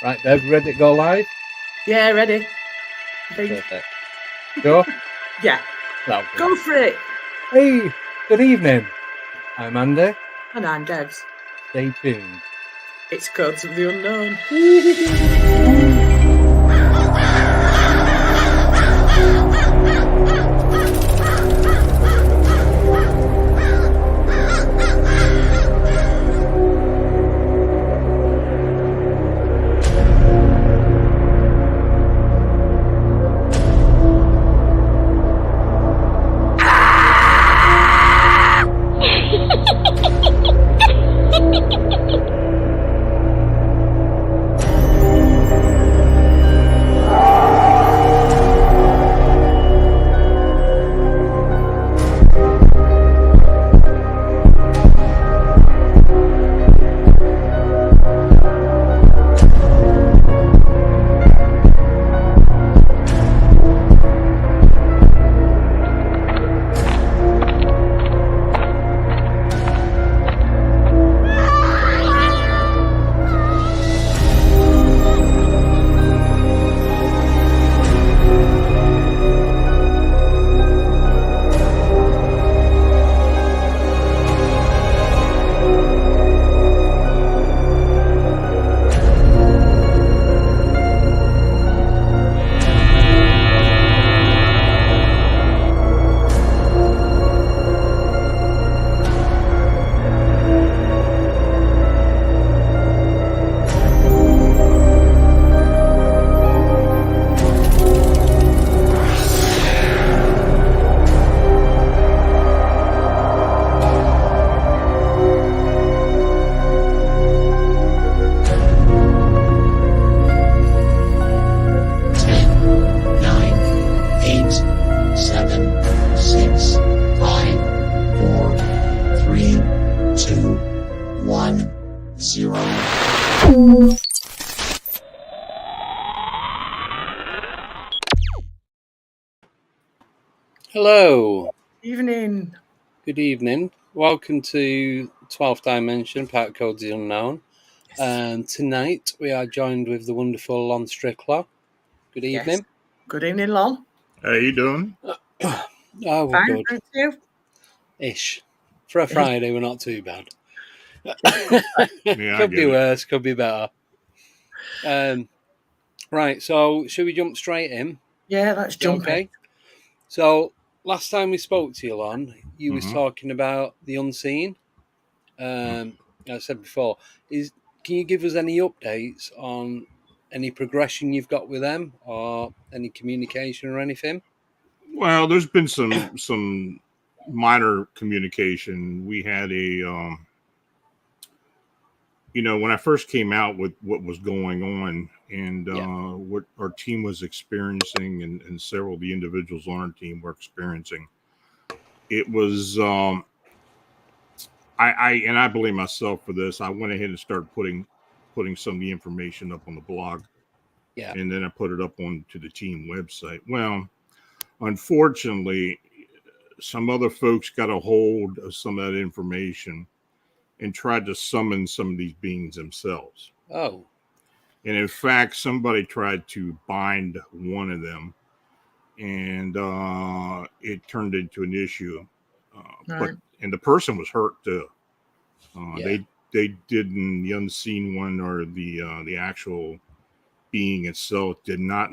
Right, Dev, ready to go live? Yeah, ready. I think. Perfect. Sure? Yeah. That'll do. Go for it. Hey, good evening. I'm Andy. And I'm Devs. Stay tuned. It's Codes of the Unknown. Hello. Evening. Good evening. Welcome to 12th Dimension, Part Codes of the Unknown. Yes. And tonight we are joined with the wonderful Lon Strickler. Good evening. Yes. Good evening, Lon. How you doing? Oh, we're Fine, good. thank you. Ish. For a Friday, we're not too bad. Yeah, Could be worse, could be better. Right, so should we jump straight in? Yeah, let's jump in. So last time we spoke to you, Lon, you was talking about the unseen. I said before, can you give us any updates on any progression you've got with them, or any communication or anything? Well, there's been some minor communication. We had a when I first came out with what was going on and what our team was experiencing and several of the individuals on our team were experiencing, it was I blame myself for this. I went ahead and started putting some of the information up on the blog. Yeah. And then I put it up onto the team website. Well, unfortunately, some other folks got a hold of some of that information and tried to summon some of these beings themselves. Oh. And in fact, somebody tried to bind one of them, and it turned into an issue. And the person was hurt too. They didn't, the unseen one or the actual being itself did not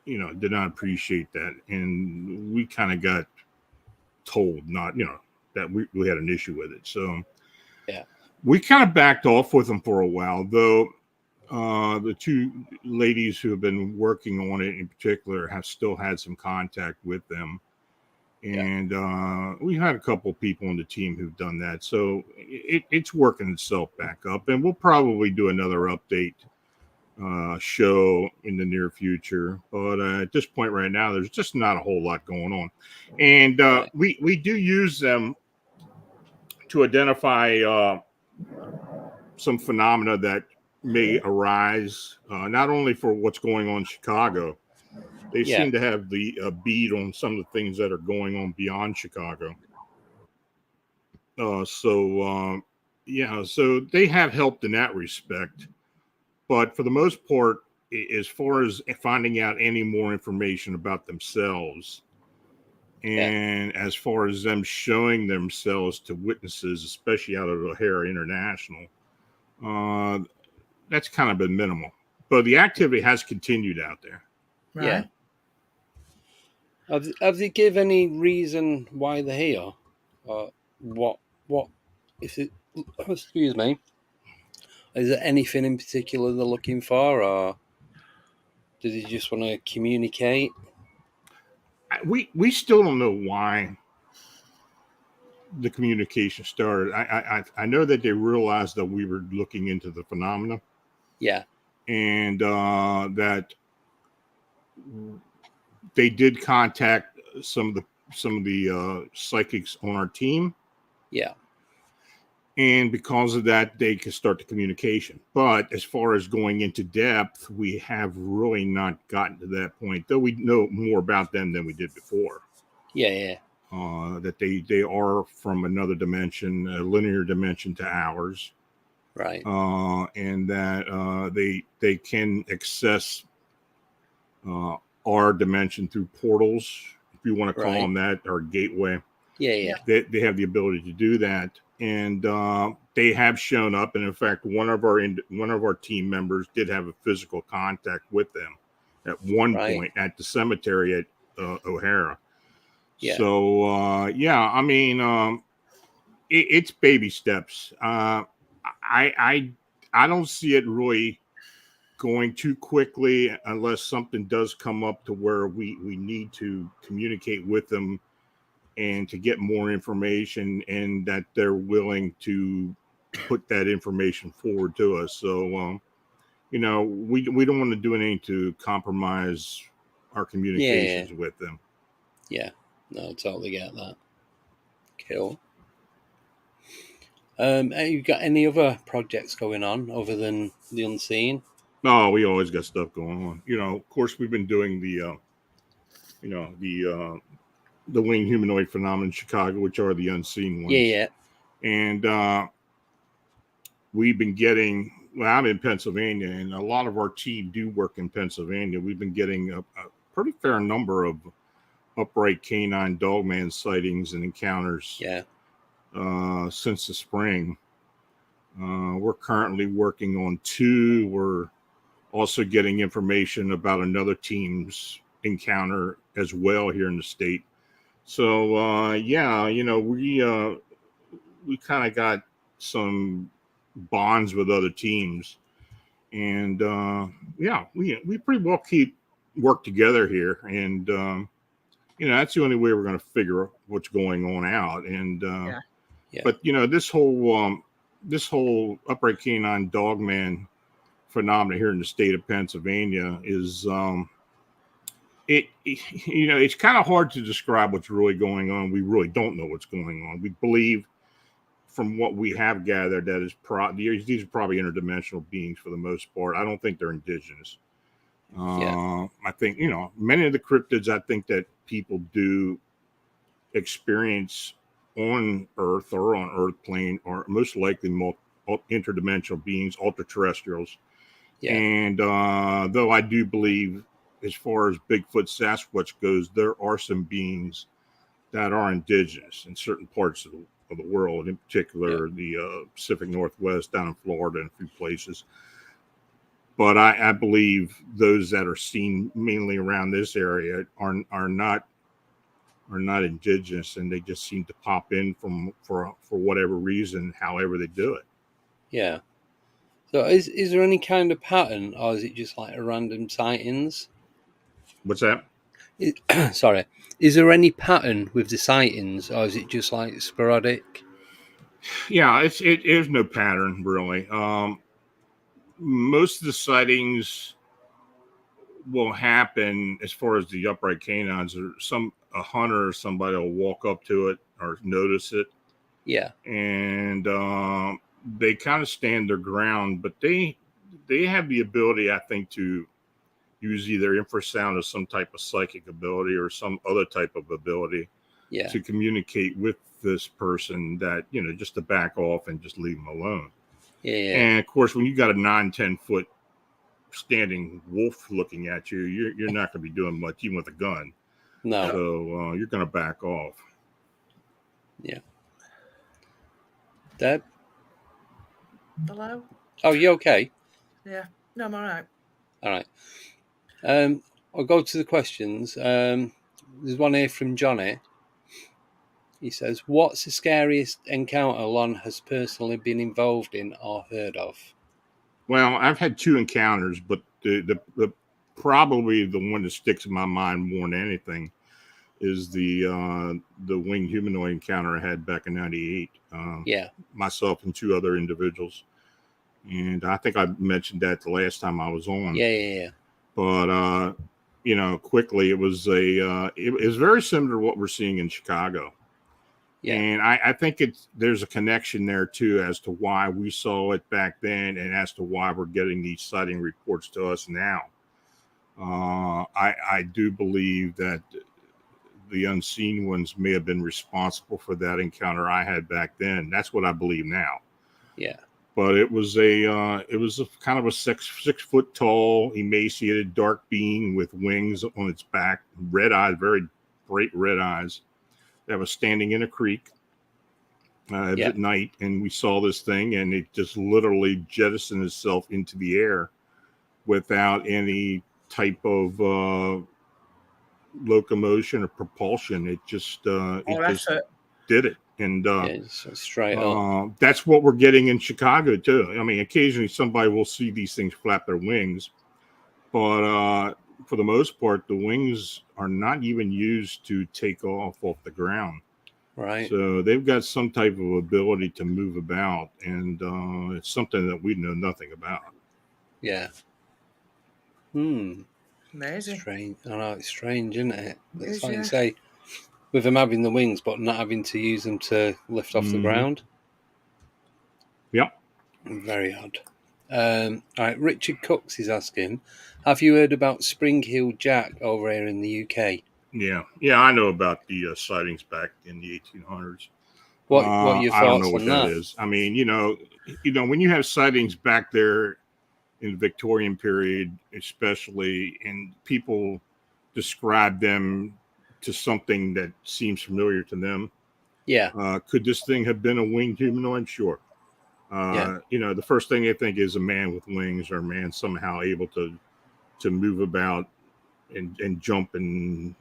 appreciate that, and we kind of got told that we had an issue with it. So we kind of backed off with them for a while, though. The two ladies who have been working on it in particular have still had some contact with them, and we had a couple people on the team who've done that. So it's working itself back up, and we'll probably do another update show in the near future. But at this point right now, there's just not a whole lot going on. And we do use them to identify some phenomena that may arise, not only for what's going on in Chicago. They seem to have the bead on some of the things that are going on beyond Chicago. So they have helped in that respect. But for the most part, as far as finding out any more information about themselves, and as far as them showing themselves to witnesses, especially out of O'Hara International, that's kind of been minimal. But the activity has continued out there. Right. Yeah. Have they give any reason why they're here? Or what if it, excuse me, is there anything in particular they're looking for, or do they just want to communicate? We still don't know why the communication started. I know that they realized that we were looking into the phenomena. Yeah. And that they did contact some of the psychics on our team. Yeah. And because of that, they can start the communication. But as far as going into depth, we have really not gotten to that point, though we know more about them than we did before. Yeah. That they are from another dimension, a linear dimension to ours. Right. And that they can access our dimension through portals, if you want to call them that, or gateway. Yeah. They have the ability to do that. And they have shown up, and in fact, one of our team members did have a physical contact with them at one point at the cemetery at O'Hara. Yeah. So I mean, it's baby steps. I don't see it really going too quickly unless something does come up to where we need to communicate with them and to get more information, and that they're willing to put that information forward to us. So, we don't want to do anything to compromise our communications with them. Yeah, no, totally get that. Cool. Have you got any other projects going on other than the Unseen? No, we always got stuff going on. Of course, we've been doing the winged humanoid phenomenon in Chicago, which are the unseen ones. Yeah. And we've been getting, I'm in Pennsylvania, and a lot of our team do work in Pennsylvania. We've been getting a pretty fair number of upright canine dogman sightings and encounters since the spring. We're currently working on 2. We're also getting information about another team's encounter as well here in the state. So we kind of got some bonds with other teams, and we pretty well keep work together here, and that's the only way we're going to figure what's going on out. And but this whole upright canine dogman phenomena here in the state of Pennsylvania is it's kind of hard to describe what's really going on. We really don't know what's going on. We believe, from what we have gathered, that these are probably interdimensional beings for the most part. I don't think they're indigenous. I think many of the cryptids, I think that people do experience on Earth or on Earth plane are most likely interdimensional beings, ultra terrestrials. And though I do believe, as far as Bigfoot, Sasquatch goes, there are some beings that are indigenous in certain parts of the world, in particular the Pacific Northwest, down in Florida, and a few places. But I believe those that are seen mainly around this area are not indigenous, and they just seem to pop in for whatever reason, however they do it. Yeah. So is there any kind of pattern, or is it just like a random sightings? What's that? Sorry. Is there any pattern with the sightings, or is it just like sporadic? Yeah, there's no pattern really. Most of the sightings will happen as far as the upright canines, or a hunter or somebody will walk up to it or notice it. Yeah. And they kind of stand their ground, but they have the ability, I think, to use either infrasound or some type of psychic ability or some other type of ability to communicate with this person, that, just to back off and just leave them alone. Yeah. And of course, when you got a 9-10 foot standing wolf looking at you, you're not going to be doing much, even with a gun. No. So you're going to back off. Yeah. Deb? Hello? Oh, you okay? Yeah. No, I'm all right. All right. I'll go to the questions. There's one here from Johnny. He says, what's the scariest encounter Lon has personally been involved in or heard of? Well, I've had 2 encounters, but the probably the one that sticks in my mind more than anything is the winged humanoid encounter I had back in '98. Yeah. Myself and 2 other individuals. And I think I mentioned that the last time I was on. Yeah. But, quickly, it was it was very similar to what we're seeing in Chicago. Yeah. And I think there's a connection there, too, as to why we saw it back then and as to why we're getting these sighting reports to us now. I do believe that the unseen ones may have been responsible for that encounter I had back then. That's what I believe now. Yeah. But it was a kind of a 6 foot tall, emaciated, dark being with wings on its back, red eyes, very bright red eyes, that was standing in a creek. It was at night, and we saw this thing, and it just literally jettisoned itself into the air without any type of locomotion or propulsion. It just did it. And straight up. That's what we're getting in Chicago too. I mean, occasionally somebody will see these things flap their wings, but for the most part, the wings are not even used to take off the ground. Right. So they've got some type of ability to move about, and it's something that we know nothing about. Yeah. Amazing. Strange. I know, it's strange, isn't it? It's like Yeah. you say, with them having the wings, but not having to use them to lift off the ground. Yep. Very odd. All right, Richard Cooks is asking, have you heard about Spring-Heeled Jack over here in the UK? Yeah, I know about the sightings back in the 1800s. What are your thoughts on that? I don't know what that is. I mean, when you have sightings back there in the Victorian period, especially, and people describe them to something that seems familiar to them. Yeah. Could this thing have been a winged humanoid? Sure. The first thing they think is a man with wings, or a man somehow able to move about and jump and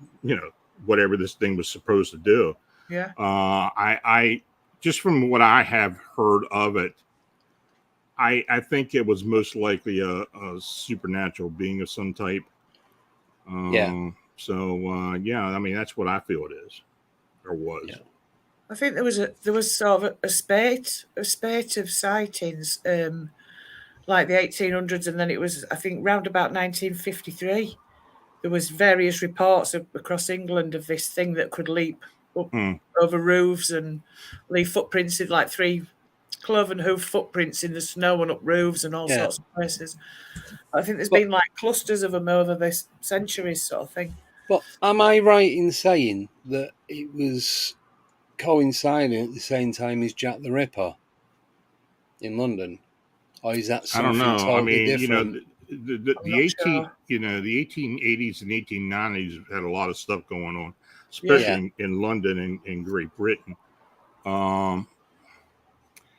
whatever this thing was supposed to do. Yeah. I just from what I have heard of it, I think it was most likely a supernatural being of some type. So I mean, that's what I feel it is, or was. Yeah. I think there was sort of a spate of sightings, like the 1800s, and then it was, I think, round about 1953. There was various reports across England of this thing that could leap up over roofs and leave footprints in, like 3 cloven hoof footprints in the snow and up roofs and all sorts of places. I think there's been like clusters of them over this centuries, sort of thing. But am I right in saying that it was coinciding at the same time as Jack the Ripper in London, or is that something totally different? The 1880s and 1890s had a lot of stuff going on, especially in London and in Great Britain.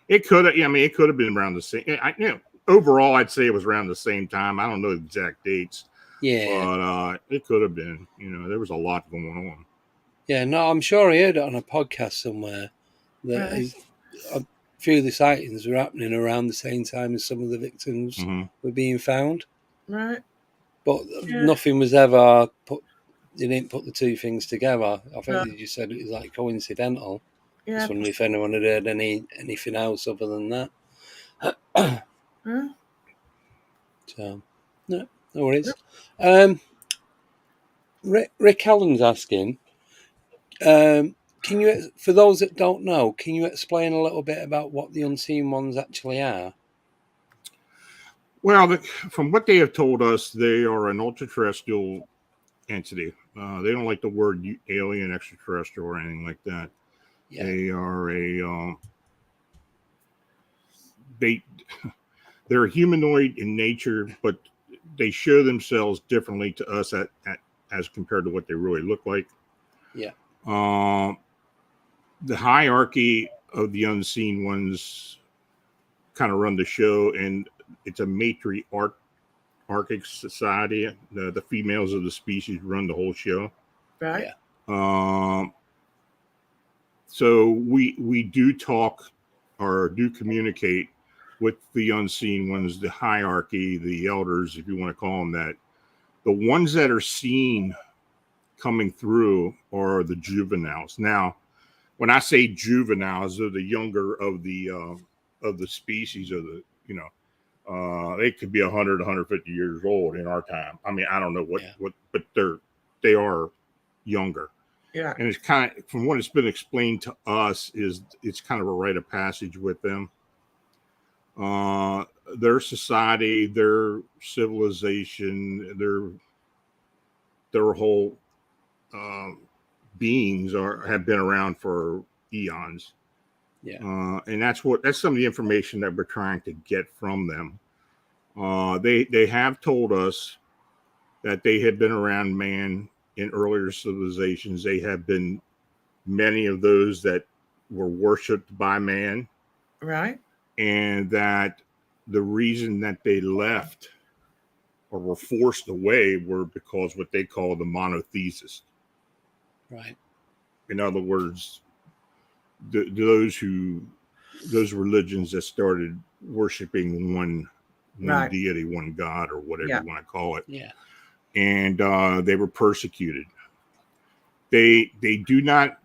It could have been around the same. Overall, I'd say it was around the same time. I don't know the exact dates. Yeah, but it could have been. There was a lot going on. Yeah, no, I'm sure I heard it on a podcast somewhere that a few of the sightings were happening around the same time as some of the victims were being found. Right. But nothing was ever put. They didn't put the 2 things together. I think they just said it was like coincidental. Yeah. I just wondered if anyone had heard anything else other than that. So, no worries. Rick Allen's asking, can you, for those that don't know, can you explain a little bit about what the unseen ones actually are? Well, from what they have told us, they are an ultra-terrestrial entity. They don't like the word alien, extraterrestrial, or anything like that. Yeah. They are they're humanoid in nature, but they show themselves differently to us as compared to what they really look like. Yeah. The hierarchy of the unseen ones kind of run the show, and it's a matriarchic society. The females of the species run the whole show. Right. Yeah. So we do talk or do communicate with the unseen ones, the hierarchy, the elders, if you want to call them that. The ones that are seen coming through are the juveniles. Now, when I say juveniles, they're the younger of the species of the, they could be 100, 150 years old in our time. I mean, I don't know what, but they are younger. Yeah. And it's kind of, from what it's been explained to us, it's kind of a rite of passage with them. Their society, their civilization, their whole beings have been around for eons. Yeah. And that's some of the information that we're trying to get from them. They have told us that they had been around man in earlier civilizations. They have been many of those that were worshipped by man. Right. And that the reason that they left or were forced away were because what they call the monotheist. Right. In other words, those religions that started worshiping one Right. deity, one god, or whatever you want to call it. Yeah. And they were persecuted. They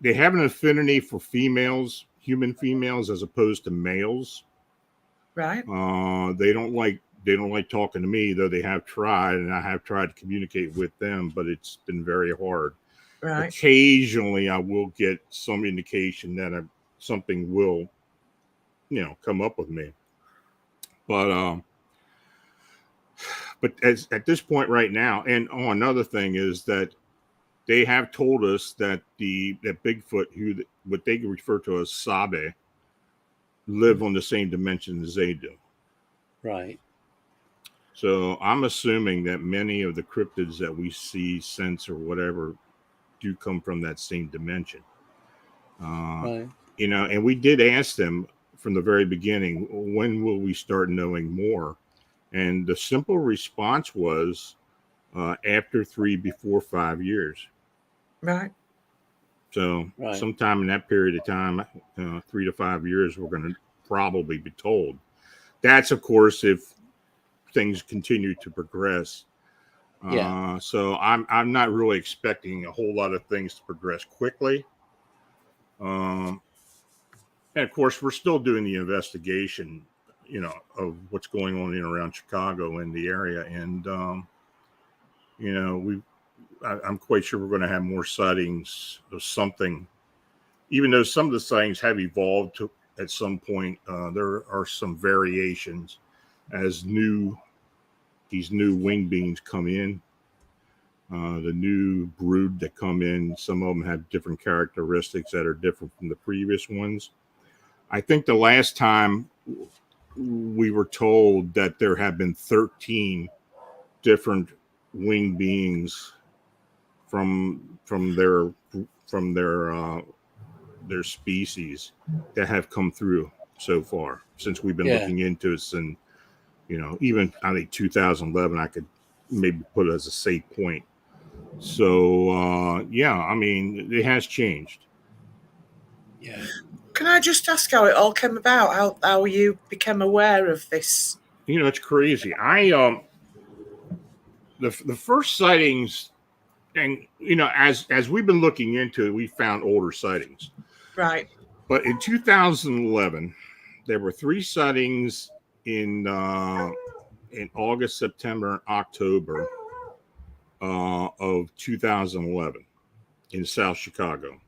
have an affinity for females, human females, as opposed to males. Right. They don't like talking to me, though they have tried, and I have tried to communicate with them, but it's been very hard. Right. Occasionally I will get some indication that something will, come up with me. But at this point right now, and another thing is that they have told us that that Bigfoot, what they refer to as Sabe, live on the same dimension as they do. Right. So I'm assuming that many of the cryptids that we see, sense, or whatever do come from that same dimension. Right. And we did ask them from the very beginning, when will we start knowing more? And the simple response was after 3, before 5 years. Right. So sometime in that period of time, 3 to 5 years, we're going to probably be told. That's, of course, if things continue to progress. So I'm not really expecting a whole lot of things to progress quickly. And of course, we're still doing the investigation, of what's going on in around Chicago and the area. And, I'm quite sure we're going to have more sightings of something, even though some of the sightings have evolved at some point. There are some variations as these new wing beings come in. The new brood that come in, some of them have different characteristics that are different from the previous ones. I think the last time we were told that there have been 13 different wing beings from their species that have come through so far since we've been looking into it. And even I think 2011 I could maybe put it as a safe point. So I mean, it has changed. Yeah. Can I just ask how it all came about? How you became aware of this? It's crazy. The first sightings, and as we've been looking into it, we found older sightings. Right. But in 2011, there were 3 sightings in August, September, and October of 2011 in South Chicago.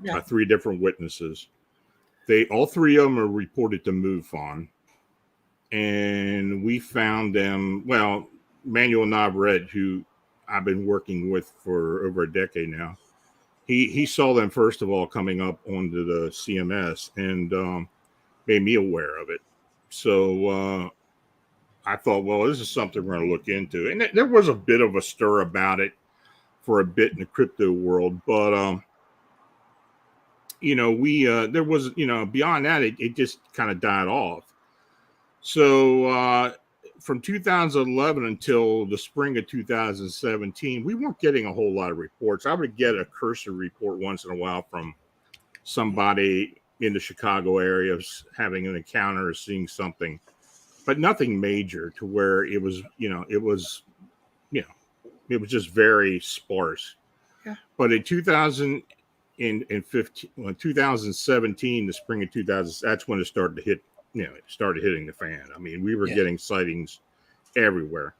Yeah. 3 different witnesses. All 3 of them are reported to MUFON, and we found them. Well, Manuel Navarrete, who I've been working with for over a decade now, he saw them first of all coming up onto the CMS and made me aware of it. So I thought, well, this is something we're going to look into. And there was a bit of a stir about it for a bit in the crypto world, but there was, beyond that, it just kind of died off. So from 2011 until the spring of 2017, we weren't getting a whole lot of reports. I would get a cursory report once in a while from somebody in the Chicago area having an encounter or seeing something, but nothing major to where it was just very sparse. Yeah. But in 2017, the spring of 2000, that's when it started to hit. It started hitting the fan. I mean, we were getting sightings everywhere,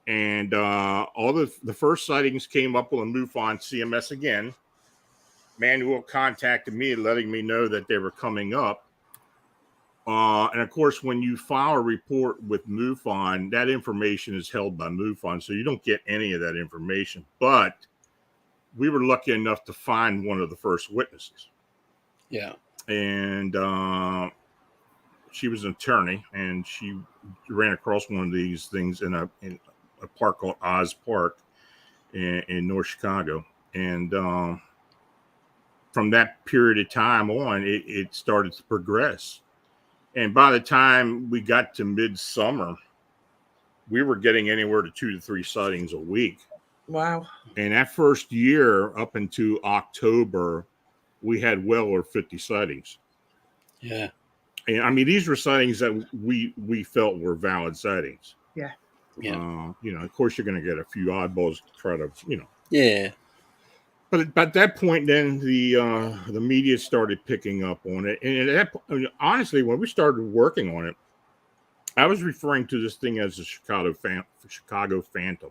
and all the first sightings came up on MUFON CMS again. Manuel contacted me, letting me know that they were coming up. And of course, when you file a report with MUFON, that information is held by MUFON, so you don't get any of that information. But we were lucky enough to find one of the first witnesses. Yeah. And she was an attorney, and she ran across one of these things in a park called Oz Park in North Chicago. And from that period of time on, it started to progress. And by the time we got to midsummer, we were getting anywhere to 2 to 3 sightings a week. Wow. And that first year, up into October, we had well over 50 sightings. Yeah. And I mean, these were sightings that we felt were valid sightings. Yeah. Yeah. Of course, you're going to get a few oddballs to try to, Yeah. But at that point, then the media started picking up on it. And honestly, when we started working on it, I was referring to this thing as the Chicago Phantom.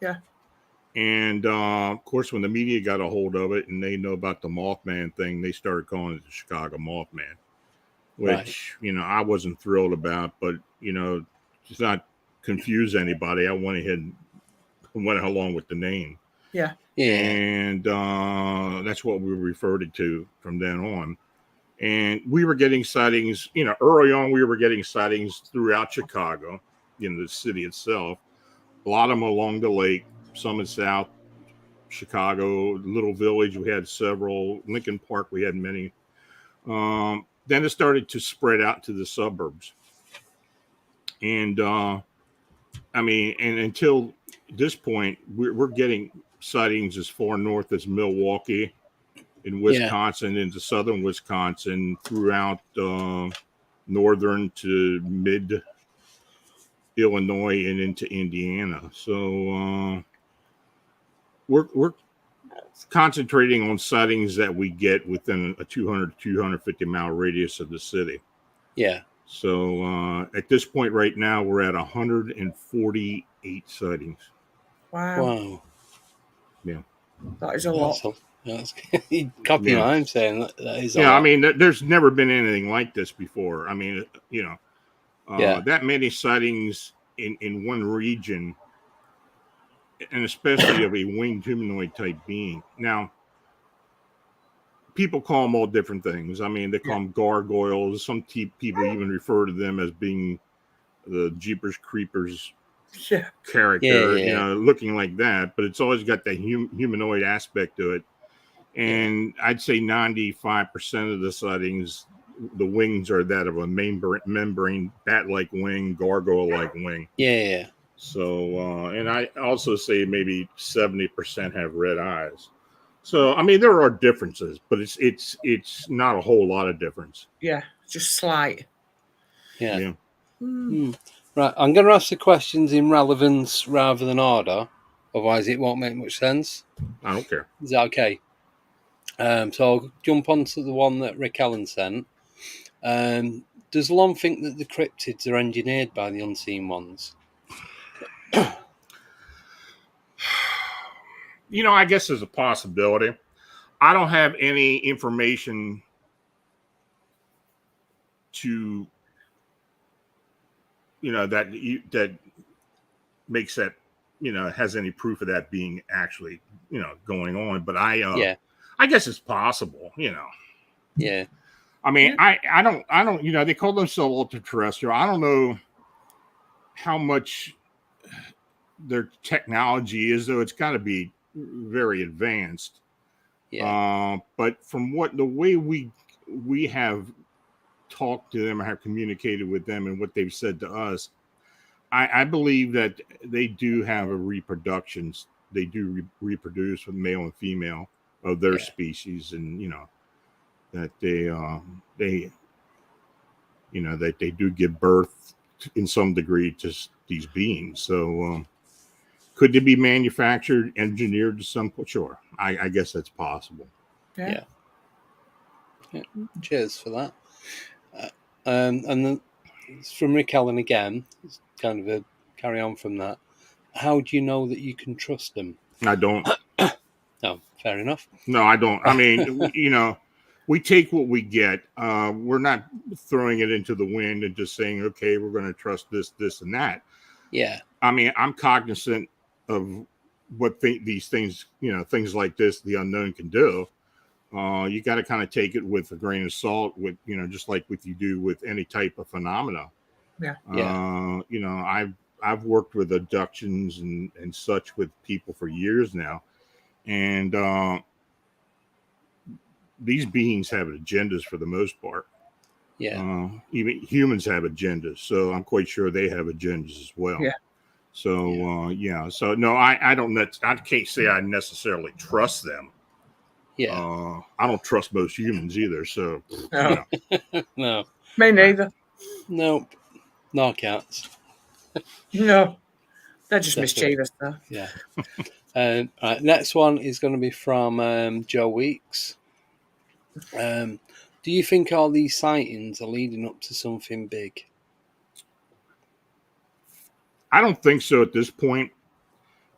Yeah. And of course, when the media got a hold of it and they know about the Mothman thing, they started calling it the Chicago Mothman, which, I wasn't thrilled about. But, just not confuse anybody, I went ahead and went along with the name. Yeah. Yeah. And that's what we referred it to from then on. And we were getting sightings, early on, we were getting sightings throughout Chicago, the city itself. A lot of them along the lake, some in South Chicago, Little Village, we had several. Lincoln Park, we had many. Then it started to spread out to the suburbs. And, and until this point, we're getting sightings as far north as Milwaukee in Wisconsin, into southern Wisconsin, throughout northern to mid Illinois and into Indiana. So we're concentrating on sightings that we get within a 200 to 250 mile radius of the city. Yeah. So at this point right now, we're at 148 sightings. Wow. Yeah. That is a lot. Copy what I'm saying. That is a lot. I mean, there's never been anything like this before. I mean, that many sightings in one region, and especially of a winged humanoid type being. Now, people call them all different things. I mean, they call them gargoyles. Some people even refer to them as being the Jeepers Creepers character, looking like that. But it's always got that humanoid aspect to it. And I'd say 95% of the sightings, the wings are that of a membrane bat-like wing, gargoyle-like wing. Yeah. So, and I also say maybe 70% have red eyes. So, I mean, there are differences, but it's not a whole lot of difference. Yeah, just slight. Yeah. Right, I'm going to ask the questions in relevance rather than order, otherwise it won't make much sense. I don't care. Is that okay? So I'll jump onto the one that Rick Allen sent. Does Lon think that the cryptids are engineered by the unseen ones? I guess there's a possibility. I don't have any information to, that makes that, has any proof of that being actually, going on. But I guess it's possible, Yeah. I mean, I don't, they call themselves ultra-terrestrial. I don't know how much their technology is, though it's got to be very advanced. Yeah. But from the way we have talked to them or have communicated with them and what they've said to us, I believe that they do have a reproductions. They do reproduce with male and female of their species, and that that they do give birth in some degree to these beings. So could they be manufactured, engineered to some point? Sure, I guess that's possible. Yeah. Cheers for that. And then it's from Rick Allen again. It's kind of a carry on from that. How do you know that you can trust them? I don't. No, fair enough. No, I don't. I mean, we take what we get. We're not throwing it into the wind and just saying, okay, we're going to trust this, and that. Yeah. I mean, I'm cognizant of what these things, things like this, the unknown can do. You got to kind of take it with a grain of salt, with just like what you do with any type of phenomena. Yeah. I've worked with abductions and such with people for years now, and these beings have agendas for the most part. Yeah. Even humans have agendas, so I'm quite sure they have agendas as well. Yeah. So So no, I don't. I can't say I necessarily trust them. Yeah. I don't trust most humans either. So No. No. Me neither. Nope. No cats. No. They're just Definitely. mischievous, though. Yeah. Right, next one is going to be from Joe Weeks. Do you think all these sightings are leading up to something big? I don't think so at this point.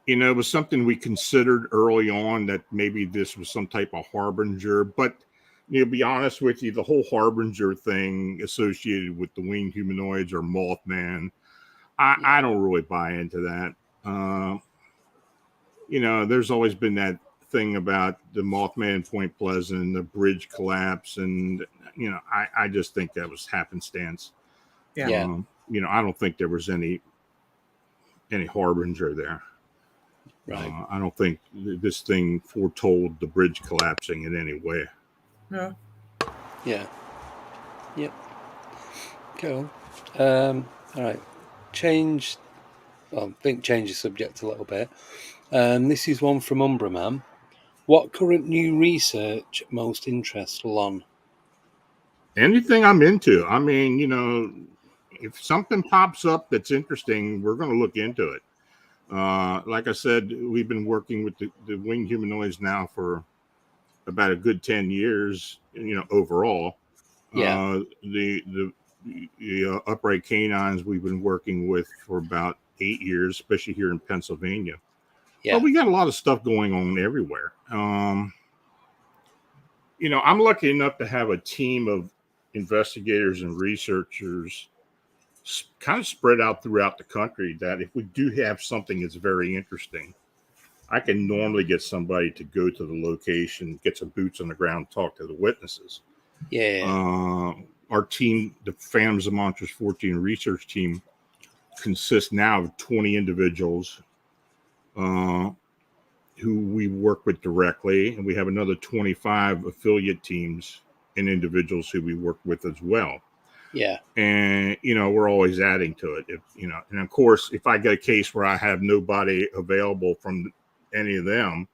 It was something we considered early on that maybe this was some type of harbinger. But, to be honest with you, the whole harbinger thing associated with the winged humanoids or Mothman, I don't really buy into that. There's always been that thing about the Mothman in Point Pleasant, the bridge collapse, and I just think that was happenstance. Yeah. I don't think there was any harbinger there. Right. I don't think this thing foretold the bridge collapsing in any way. No. Yeah. Yep. Cool. All right. Change the subject a little bit. This is one from Umbraman. What current new research most interests Lon? Anything I'm into. I mean, if something pops up that's interesting, we're going to look into it. Like I said, we've been working with the winged humanoids now for about a good 10 years, overall. Yeah. The upright canines we've been working with for about 8 years, especially here in Pennsylvania. Yeah. But we got a lot of stuff going on everywhere. I'm lucky enough to have a team of investigators and researchers kind of spread out throughout the country, that if we do have something that's very interesting, I can normally get somebody to go to the location, get some boots on the ground, talk to the witnesses. Yeah. Our team, the Phantoms of Monsters Fortean research team, consists now of 20 individuals who we work with directly, and we have another 25 affiliate teams and individuals who we work with as well. Yeah. And, we're always adding to it. And of course, if I get a case where I have nobody available from any of them,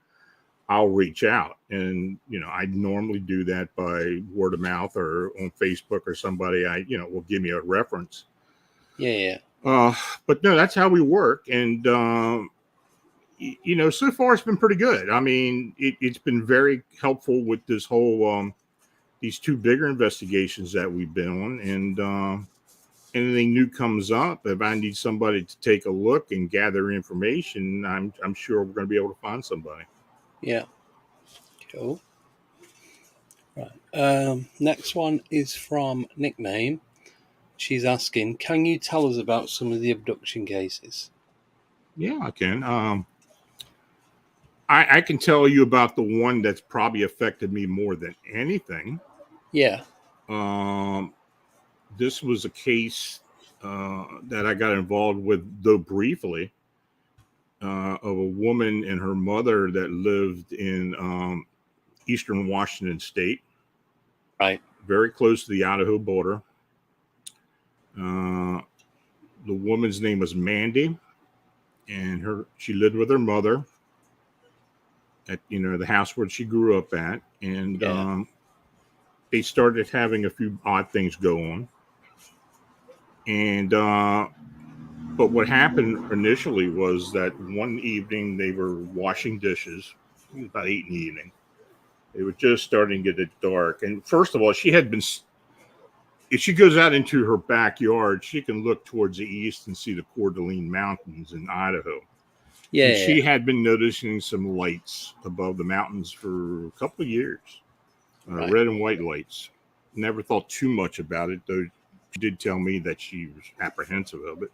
I'll reach out. And, I normally do that by word of mouth or on Facebook, or somebody will give me a reference. Yeah. But no, that's how we work. And, so far it's been pretty good. I mean, it's been very helpful with this whole, these two bigger investigations that we've been on, and anything new comes up, if I need somebody to take a look and gather information, I'm sure we're going to be able to find somebody. Yeah. Cool. Right. Next one is from Nickname. She's asking, can you tell us about some of the abduction cases? Yeah, I can. I can tell you about the one that's probably affected me more than anything. Yeah. This was a case that I got involved with, though briefly, of a woman and her mother that lived in eastern Washington State, Right. very close to the Idaho border. The woman's name was Mandy, and she lived with her mother at the house where she grew up at, and they started having a few odd things go on. And but what happened initially was that one evening they were washing dishes. It was about 8 in the evening. It was just starting to get dark. And first of all, if she goes out into her backyard, she can look towards the east and see the Coeur d'Alene Mountains in Idaho. Yeah. And she had been noticing some lights above the mountains for a couple of years, red and white lights. Never thought too much about it, though she did tell me that she was apprehensive of it.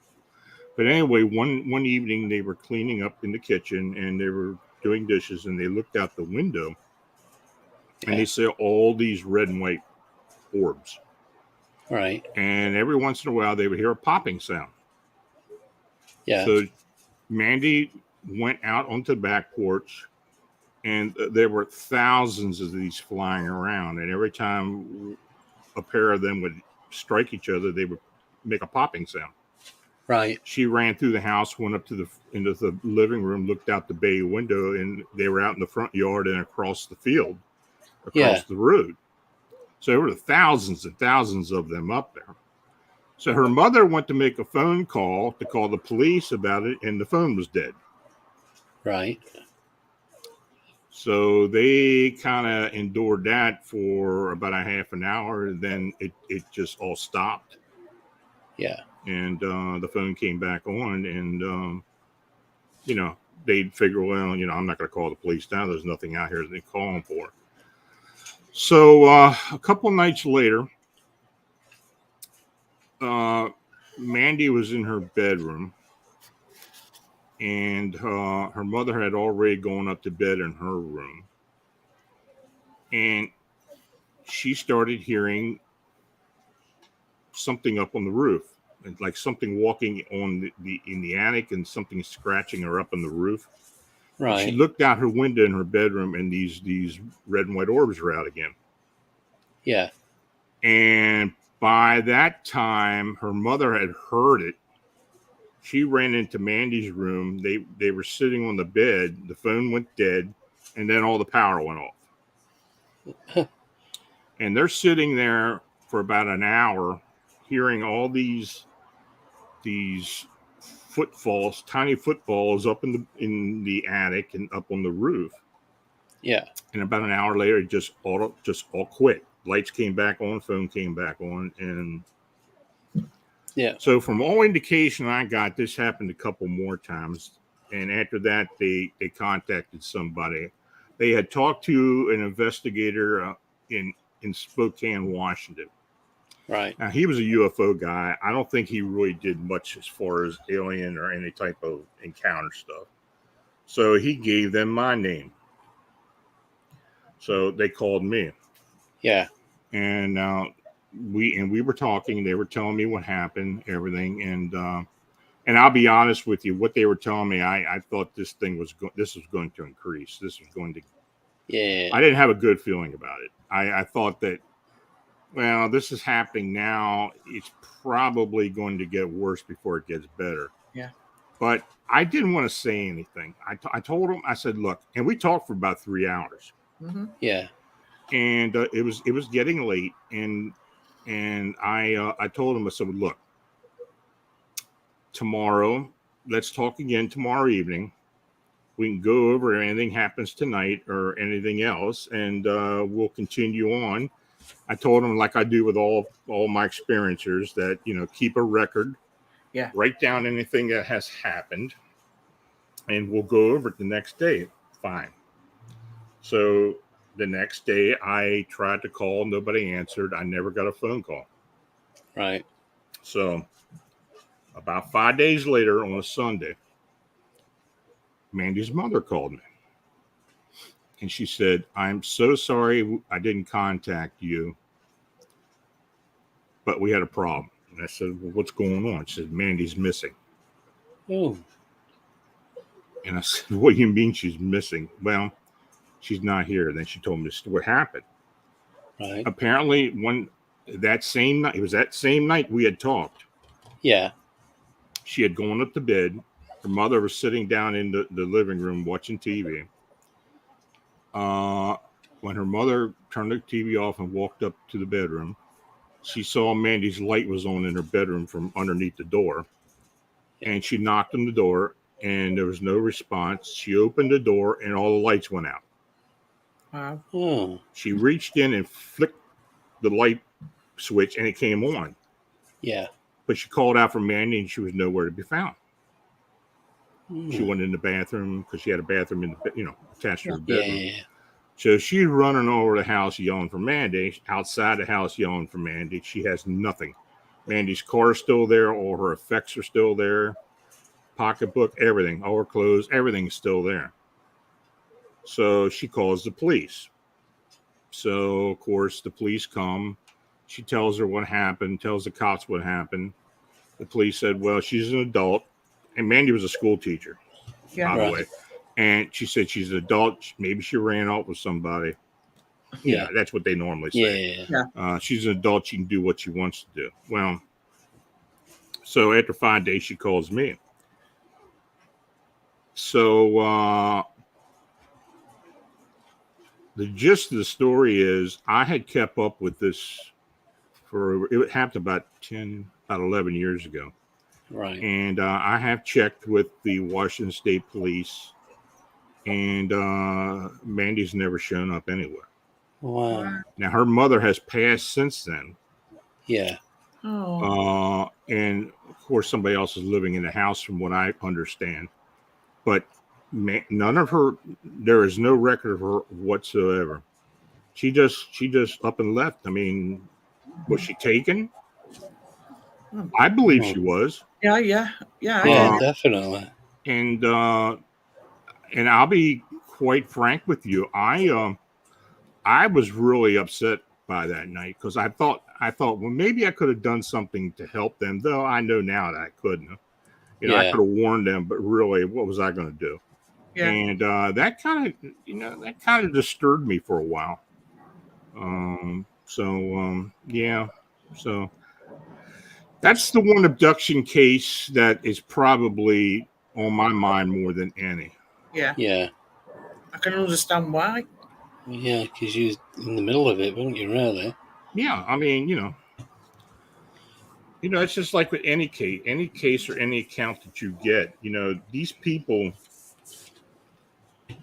But anyway, one evening they were cleaning up in the kitchen and they were doing dishes, and they looked out the window and they saw all these red and white orbs. Right. And every once in a while they would hear a popping sound. Yeah. So Mandy went out onto the back porch, and there were thousands of these flying around. And every time a pair of them would strike each other, they would make a popping sound. Right. She ran through the house, went up into the living room, looked out the bay window, and they were out in the front yard and across the field, across the road. So there were thousands and thousands of them up there. So her mother went to make a phone call to call the police about it, and the phone was dead. Right. So they kind of endured that for about a half an hour. Then it just all stopped. Yeah. And the phone came back on, and, they'd figure, well, I'm not going to call the police now. There's nothing out here that they call them for. So a couple nights later, Mandy was in her bedroom, and her mother had already gone up to bed in her room, and she started hearing something up on the roof, like something walking on in the attic, and something scratching her up on the roof. Right. She looked out her window in her bedroom, and these red and white orbs were out again. Yeah. And by that time, her mother had heard it. She ran into Mandy's room. They were sitting on the bed. The phone went dead, and then all the power went off. And they're sitting there for about an hour, hearing all these footfalls, tiny footfalls up in the attic and up on the roof. Yeah. And about an hour later, it just all quit. Lights came back on, phone came back on, and so from all indication I got, this happened a couple more times. And after that, they contacted somebody. They had talked to an investigator in Spokane, Washington. Right. Now, he was a UFO guy. I don't think he really did much as far as alien or any type of encounter stuff. So he gave them my name. So they called me. Yeah. And we were talking. They were telling me what happened, everything. And I'll be honest with you, what they were telling me, I thought this was going to increase. This was going to. Yeah. I didn't have a good feeling about it. I thought that, well, this is happening now. It's probably going to get worse before it gets better. Yeah. But I didn't want to say anything. I told him, I said, look, and we talked for about 3 hours. Mm-hmm. Yeah. And it was getting late, and I told him, I said, look, tomorrow, let's talk again tomorrow evening. We can go over if anything happens tonight or anything else, and we'll continue on. I told him, like I do with all my experiencers, that keep a record. Yeah. Write down anything that has happened, and we'll go over it the next day. Fine. So the next day, I tried to call. Nobody answered. I never got a phone call. Right. So about 5 days later, on a Sunday, Mandy's mother called me. And she said, I'm so sorry I didn't contact you, but we had a problem. And I said, well, what's going on? She said, Mandy's missing. Oh. And I said, what do you mean she's missing? Well, she's not here. Then she told me what happened. Right. Apparently, that same night we had talked. Yeah. She had gone up to bed. Her mother was sitting down in the living room watching TV. When her mother turned the TV off and walked up to the bedroom, she saw Mandy's light was on in her bedroom from underneath the door. And she knocked on the door, and there was no response. She opened the door, and all the lights went out. Wow. Oh. She reached in and flicked the light switch, and it came on. Yeah. But she called out for Mandy, and she was nowhere to be found. Mm. She went in the bathroom because she had a bathroom in the, attached to her bedroom. Yeah. So she's running over the house yelling for Mandy. Outside the house yelling for Mandy. She has nothing. Mandy's car is still there. All her effects are still there. Pocketbook, everything. All her clothes, everything's still there. So she calls the police. So, of course, the police come. She tells her what happened, tells the cops what happened. The police said, well, she's an adult. And Mandy was a school teacher, by the way. And she said she's an adult. Maybe she ran off with somebody. Yeah, that's what they normally say. Yeah. She's an adult. She can do what she wants to do. Well, so after 5 days, she calls me. So the gist of the story is I had kept up with this it happened about 11 years ago. Right. And I have checked with the Washington State Police, and Mandy's never shown up anywhere. Wow. Now, her mother has passed since then. Yeah. Oh. And, of course, somebody else is living in the house, from what I understand. But there is no record of her whatsoever. She just up and left. I mean, was she taken? I believe she was. Yeah, definitely. And I'll be quite frank with you. I was really upset by that night because I thought, well, maybe I could have done something to help them, though I know now that I couldn't have. I could have warned them, but really, what was I going to do? Yeah. And that kind of disturbed me for a while. So that's the one abduction case that is probably on my mind more than any. Yeah. Yeah. I can understand why. Yeah, because you was in the middle of it, weren't you, really? Yeah, I mean, it's just like with any case or any account that you get, these people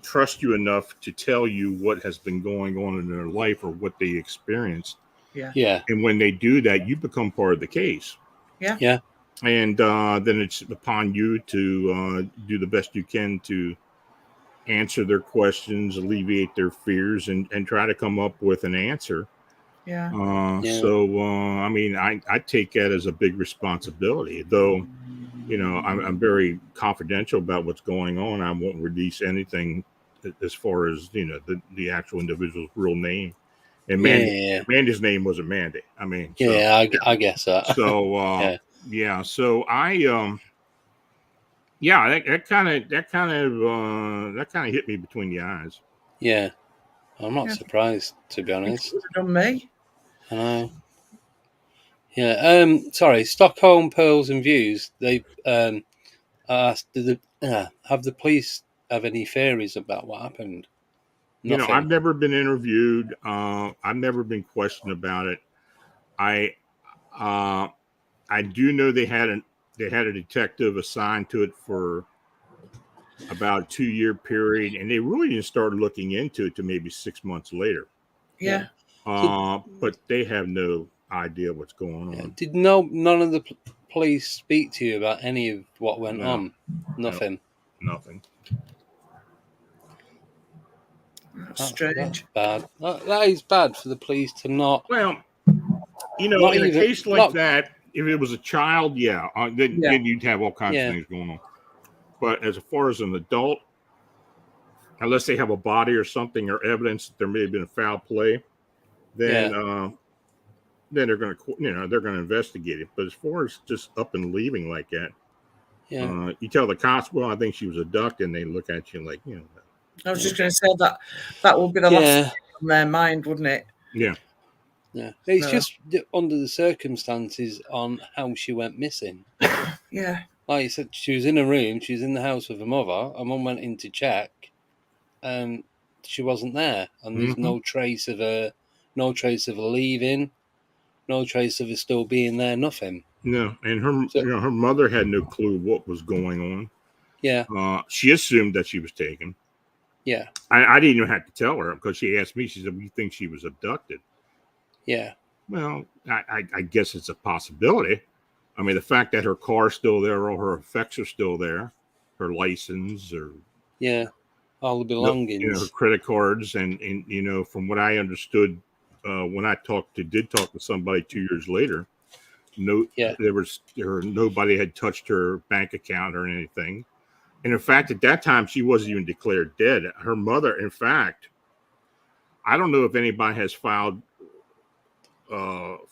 trust you enough to tell you what has been going on in their life or what they experienced. Yeah. And when they do that, you become part of the case. Yeah. And then it's upon you to do the best you can to answer their questions, alleviate their fears, and try to come up with an answer. Yeah. So, I mean, I take that as a big responsibility, though, I'm very confidential about what's going on. I won't release anything as far as, the actual individual's real name. And Mandy's name wasn't Mandy. I mean, I guess that. So, so that kind of hit me between the eyes. Yeah. I'm not surprised, to be honest. It would have done me. I know. Yeah. Sorry. Stockholm Pearls and Views. They asked, have the police have any theories about what happened? Nothing. I've never been interviewed. I've never been questioned about it. I do know they had a detective assigned to it for about a 2-year period, and they really didn't start looking into it to maybe 6 months later. Yeah. But they have no idea what's going on. Did none of the police speak to you about any of what went on? Nothing. Nothing. That's strange. That's bad. That is bad for the police to not. Well, in a case like that, if it was a child, then you'd have all kinds of things going on. But as far as an adult, unless they have a body or something or evidence that there may have been a foul play, then then they're going to, they're going to investigate it. But as far as just up and leaving like that, you tell the cops, well, I think she was abducted, and they look at you like, I was just going to say that would be the last thing on their mind, wouldn't it? Yeah. Yeah. It's just under the circumstances on how she went missing. Yeah. Like you said, she was in a room, she was in the house with her mother. Her mum went in to check, and she wasn't there. And there's no trace of her leaving, no trace of her still being there, nothing. No, and her mother had no clue what was going on. Yeah. She assumed that she was taken. Yeah. I didn't even have to tell her because she asked me, she said, "We think she was abducted." Yeah. Well, I guess it's a possibility. I mean, the fact that her car's still there, all her effects are still there, her license, or all the belongings, her credit cards, and from what I understood, when I did talk to somebody 2 years later, nobody had touched her bank account or anything, and in fact, at that time, she wasn't even declared dead. Her mother, in fact, I don't know if anybody has filed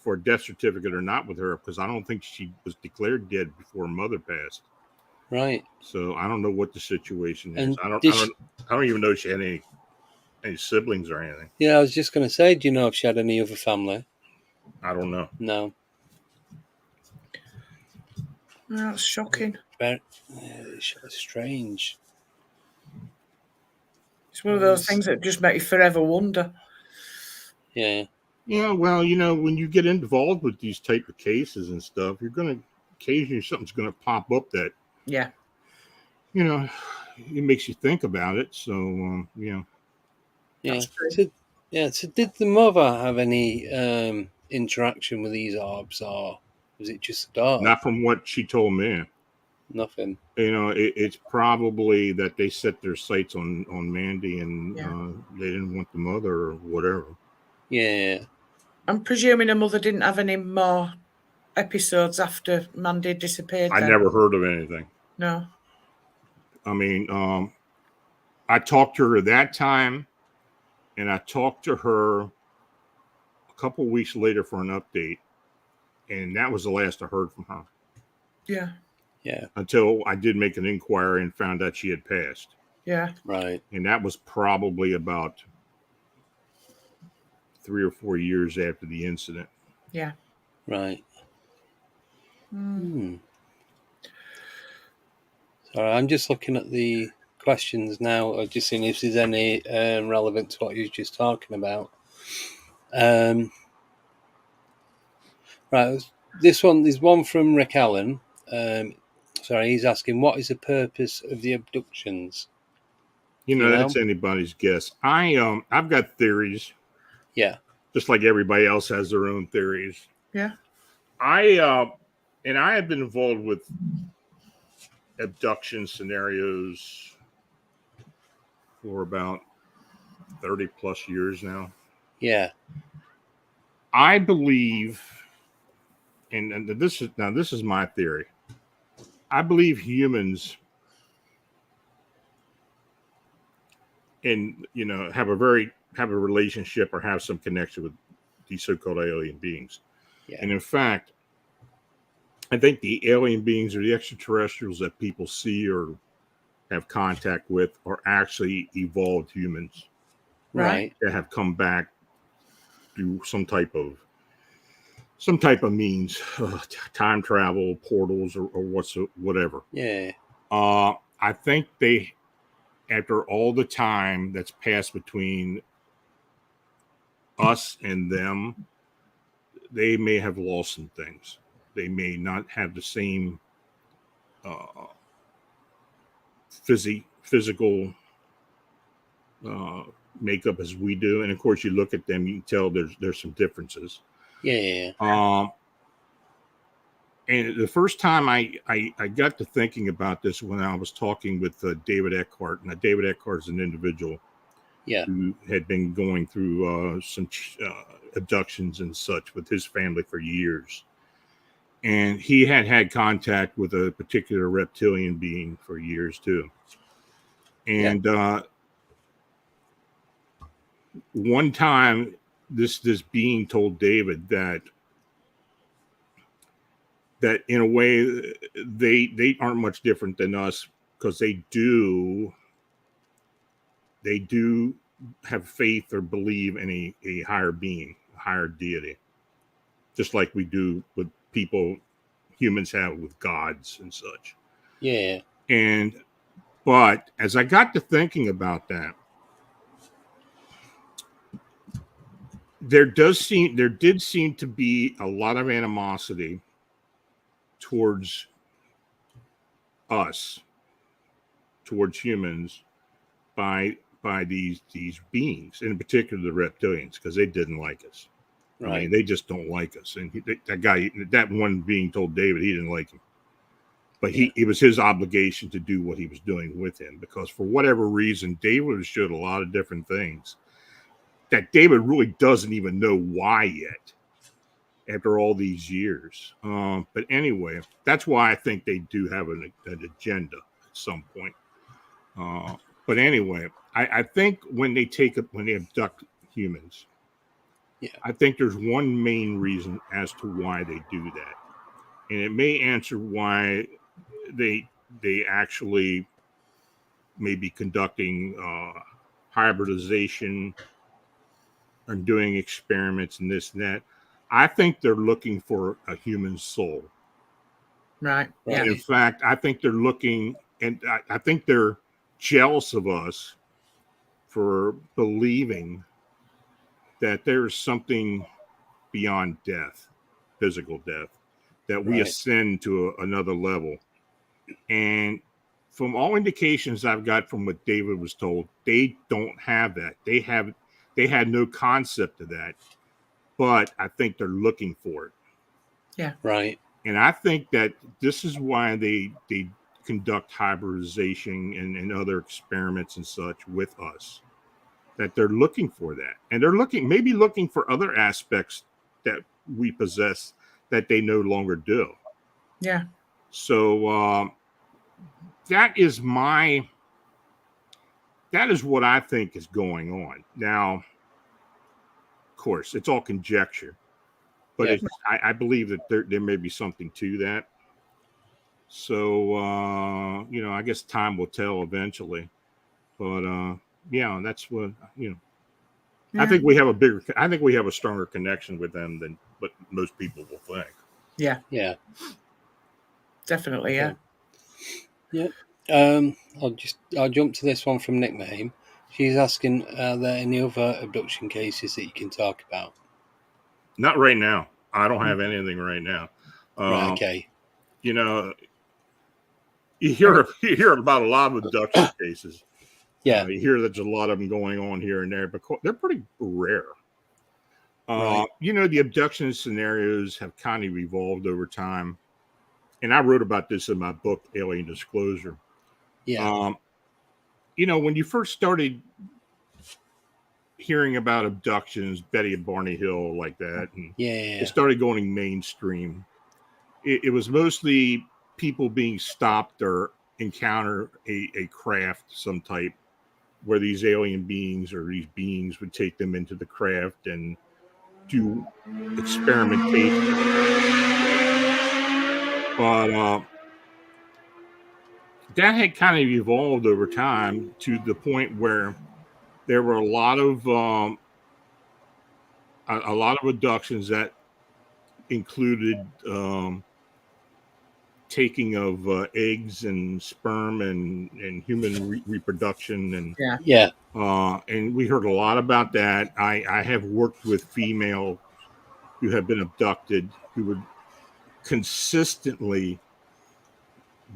for a death certificate or not with her, because I don't think she was declared dead before her mother passed. Right. So I don't know what the situation is. And I don't even know if she had any siblings or anything. Yeah, I was just going to say, do you know if she had any other family? I don't know. No. That's shocking. Very strange. It's one of those things that just make you forever wonder. Yeah. Yeah, well, when you get involved with these type of cases and stuff, you're going to occasionally something's going to pop up that, it makes you think about it. So, Yeah. So did the mother have any interaction with these orbs, or was it just a dog? Not from what she told me. Nothing. It's probably that they set their sights on Mandy, and they didn't want the mother or whatever. Yeah. I'm presuming her mother didn't have any more episodes after Mandy disappeared. I never heard of anything. No. I mean, I talked to her at that time, and I talked to her a couple weeks later for an update, and that was the last I heard from her. Yeah. Yeah. Until I did make an inquiry and found out she had passed. Yeah. Right. And that was probably about 3 or 4 years after the incident. Yeah. Right. Sorry, I'm just looking at the questions now, just seeing if there's any relevant to what you were just talking about. Right, there's one from Rick Allen. He's asking, what is the purpose of the abductions? That's anybody's guess. I've got theories. Yeah. Just like everybody else has their own theories. Yeah. I have been involved with abduction scenarios for about 30 plus years now. Yeah. I believe, and this is my theory. I believe humans have a relationship or have some connection with these so-called alien beings. Yeah. And in fact, I think the alien beings or the extraterrestrials that people see or have contact with are actually evolved humans. Right. That have come back through some type of means, time travel, portals, or whatever. Yeah. I think they, after all the time that's passed between us and them, they may have lost some things. They may not have the same physical makeup as we do. And of course, you look at them, you can tell there's some differences. Yeah. And the first time I got to thinking about this when I was talking with David Eckhart. Now, David Eckhart is an individual who had been going through some abductions and such with his family for years. And he had contact with a particular reptilian being for years, too. And one time, this being told David that that in a way they aren't much different than us, because they do have faith or believe in a higher being, a higher deity, just like we do with people, humans have with gods and such. Yeah. But as I got to thinking about that, there did seem to be a lot of animosity towards us, towards humans, by these beings, in particular the reptilians, because they didn't like us. Right. I mean, they just don't like us. And that one being told David he didn't like him. But it was his obligation to do what he was doing with him, because for whatever reason, David showed a lot of different things that David really doesn't even know why yet after all these years. But anyway, that's why I think they do have an agenda at some point. But anyway, I think when they abduct humans, I think there's one main reason as to why they do that. And it may answer why they actually may be conducting hybridization and doing experiments and this and that. I think they're looking for a human soul. Right. And in fact, I think they're looking, and I think they're jealous of us for believing that there's something beyond death, physical death, that we ascend to another level. And from all indications I've got from what David was told, they don't have that. They had no concept of that, but I think they're looking for it. Yeah. Right. And I think that this is why they conduct hybridization and other experiments and such with us, that they're looking for that. And they're maybe looking for other aspects that we possess that they no longer do. Yeah. So that is what I think is going on. Now, of course, it's all conjecture, but I believe that there may be something to that. So, I guess time will tell eventually. But, that's what, Yeah. I think we have a stronger connection with them than what most people will think. Yeah. Yeah. Definitely, yeah. Yeah. I'll jump to this one from Nickname. She's asking, are there any other abduction cases that you can talk about? Not right now. I don't have anything right now. Right, okay. You hear about a lot of abduction cases. Yeah. You hear there's a lot of them going on here and there, but they're pretty rare. Right. The abduction scenarios have kind of evolved over time. And I wrote about this in my book, Alien Disclosure. Yeah. When you first started hearing about abductions, Betty and Barney Hill, like that, and it started going mainstream, it was mostly people being stopped or encounter a craft, some type, where these alien beings or these beings would take them into the craft and do experimentation. But that had kind of evolved over time to the point where there were a lot of abductions that included taking of eggs and sperm and human reproduction and and we heard a lot about that. I have worked with female who have been abducted who would consistently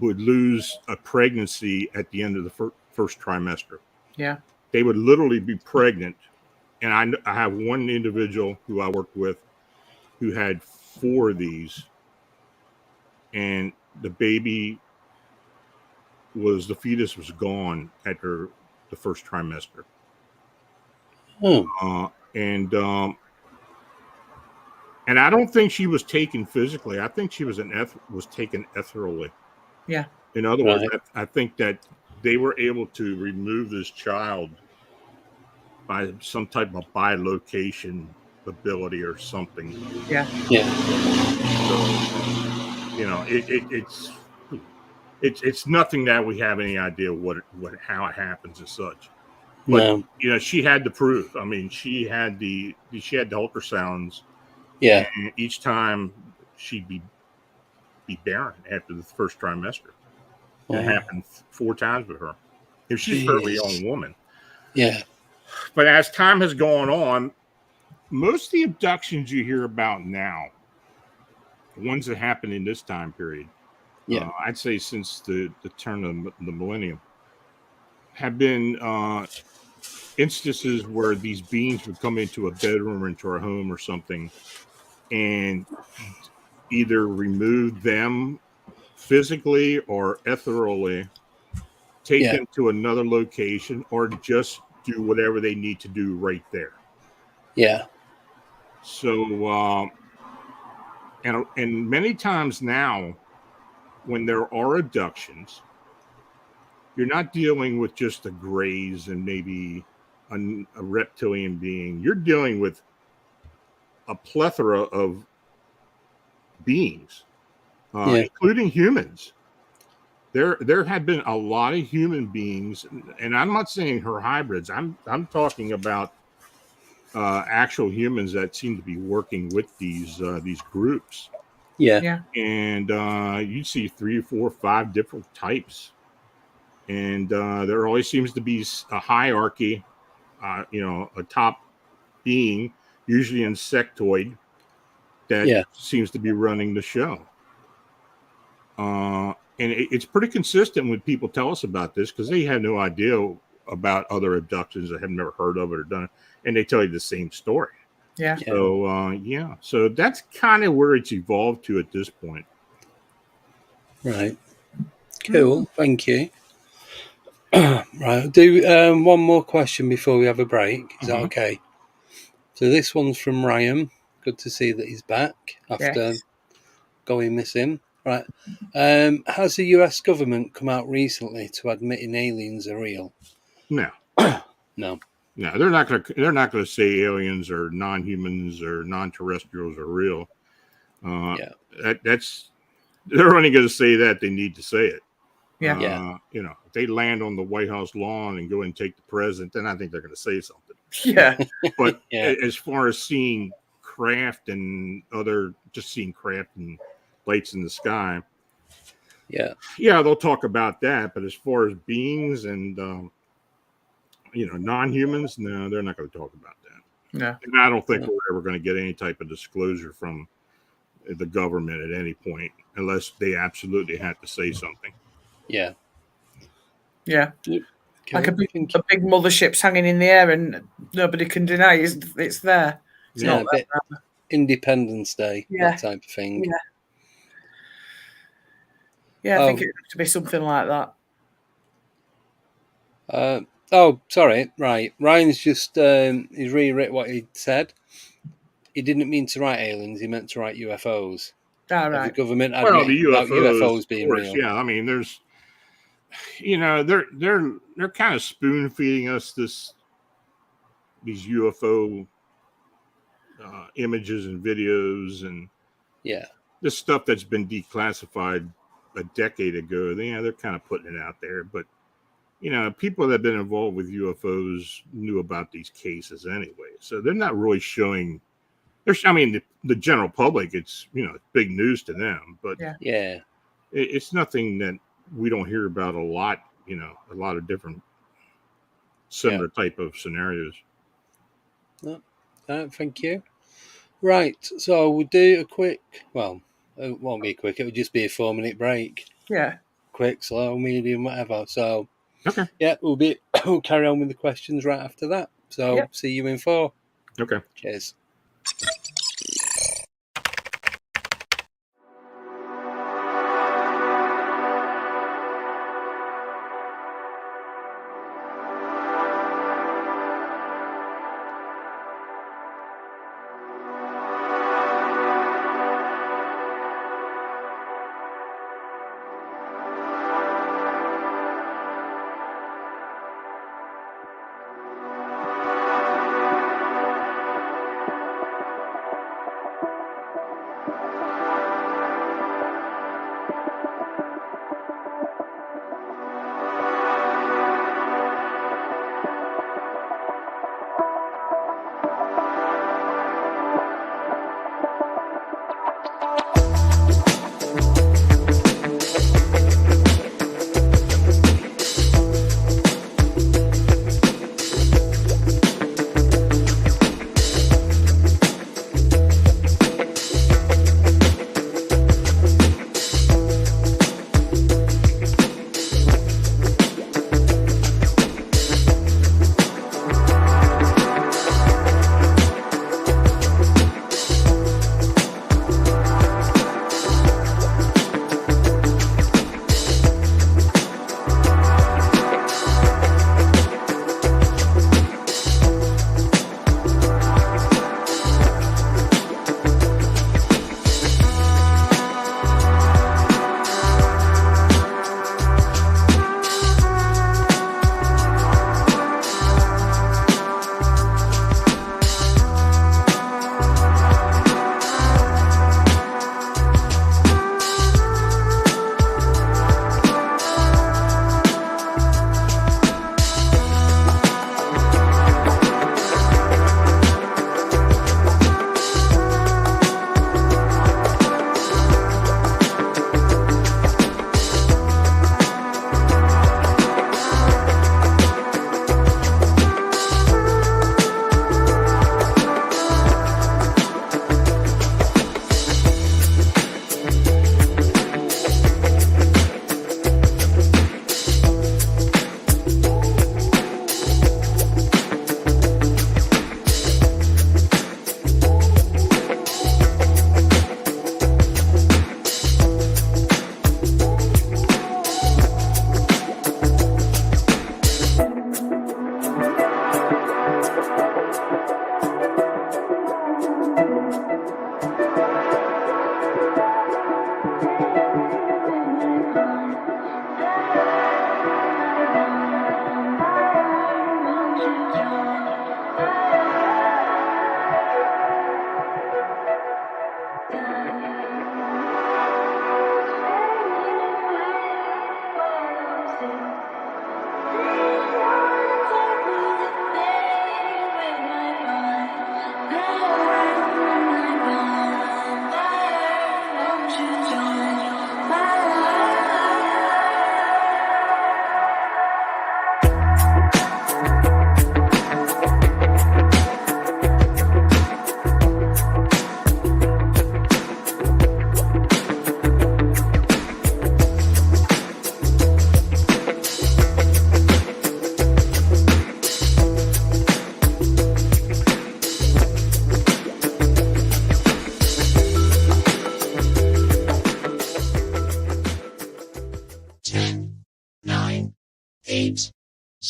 lose a pregnancy at the end of the first trimester. Yeah. They would literally be pregnant. And I have one individual who I worked with who had 4 of these. And the fetus was gone after the first trimester. And I don't think she was taken physically. I think she was taken ethereally. Yeah. In other words, I think that they were able to remove this child by some type of bilocation ability or something. Yeah. Yeah. it's nothing that we have any idea how it happens as such. But No. She had the proof. I mean, she had the ultrasounds. Yeah. And each time she'd be barren after the first trimester. It happened 4 times with her. If she's a fairly young woman. Yeah. But as time has gone on, most of the abductions you hear about now, the ones that happened in this time period, I'd say since the turn of the millennium, have been instances where these beings would come into a bedroom or into our home or something and either remove them physically or ethereally, take them to another location, or just do whatever they need to do right there. Yeah. So, and many times now, when there are abductions, you're not dealing with just a grays and maybe a reptilian being. You're dealing with a plethora of beings, including humans. There have been a lot of human beings, and I'm not saying her hybrids. I'm talking about actual humans that seem to be working with these groups. Yeah. And you see 3, 4, 5 different types, and there always seems to be a hierarchy. A top being, usually insectoid, that seems to be running the show. And it's pretty consistent when people tell us about this, because they had no idea about other abductions. They have never heard of it or done it. And they tell you the same story. Yeah. So, So that's kind of where it's evolved to at this point. Right. Cool. Thank you. Right. I'll do one more question before we have a break. Is that okay? So this one's from Ryan. Good to see that he's back after going missing. Right. Has the US government come out recently to admitting aliens are real? No. No. No, they're not gonna say aliens or non-humans or non-terrestrials are real. That's they're only gonna say that they need to say it. If they land on the White House lawn and go and take the president, then I think they're gonna say something. Yeah. But as far as seeing craft and lights in the sky, they'll talk about that. But as far as beings and non-humans, no, they're not going to talk about that. No. And I don't think we're ever going to get any type of disclosure from the government at any point, unless they absolutely have to say something. Yeah. Like a big mothership's hanging in the air and nobody can deny it's there. It's not a bit Independence Day, that type of thing. Yeah, I think it has to be something like that. Sorry. Right. Ryan's just he's rewritten what he said. He didn't mean to write aliens, he meant to write UFOs. Right. The government the UFOs being course, real. Yeah, I mean, there's they're kind of spoon feeding us these UFO images and videos and this stuff that's been declassified a decade ago. They're kind of putting it out there, but people that have been involved with UFOs knew about these cases anyway, so they're not really showing. The general public, it's big news to them, but it's nothing that we don't hear about a lot. A lot of different similar type of scenarios. Thank you. Right, so we'll do a quick. Well, it won't be quick. It will just be a 4-minute break. Yeah. Quick, slow, medium, whatever. So. Okay. Yeah, we'll carry on with the questions right after that. So see you in 4. Okay. Cheers.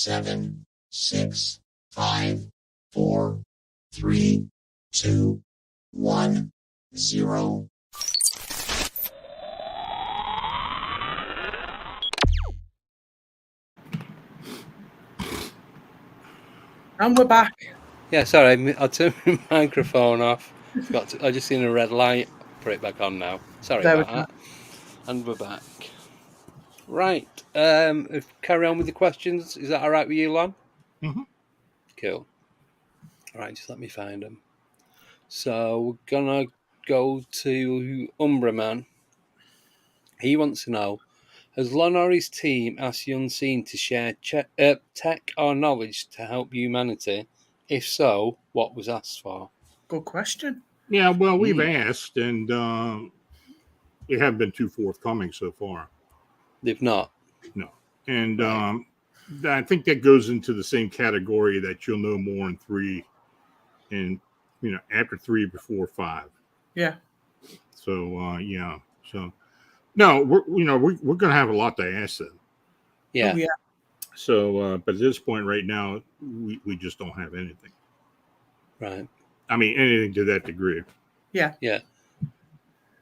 7, 6, 5, 4, 3, 2, 1, 0. And we're back. Yeah, sorry, I turned my microphone off. I just seen a red light. Put it back on now. Sorry There about that. And we're back. Right. Carry on with the questions. Is that all right with you, Lon? Mm-hmm. Cool. All right, just let me find them. So we're gonna go to Umbraman. He wants to know: has Lon or his team asked the unseen to share tech or knowledge to help humanity? If so, what was asked for? Good question. Yeah, well, we've asked, and they haven't been too forthcoming so far. They've not. No, and Right. I think that goes into the same category that you'll know more in 3, and after 3, before 5. Yeah. So yeah, so no, we're gonna have a lot to ask them. Yeah. Oh, yeah. So, but at this point right now, we just don't have anything. Right. I mean, anything to that degree. Yeah. Yeah.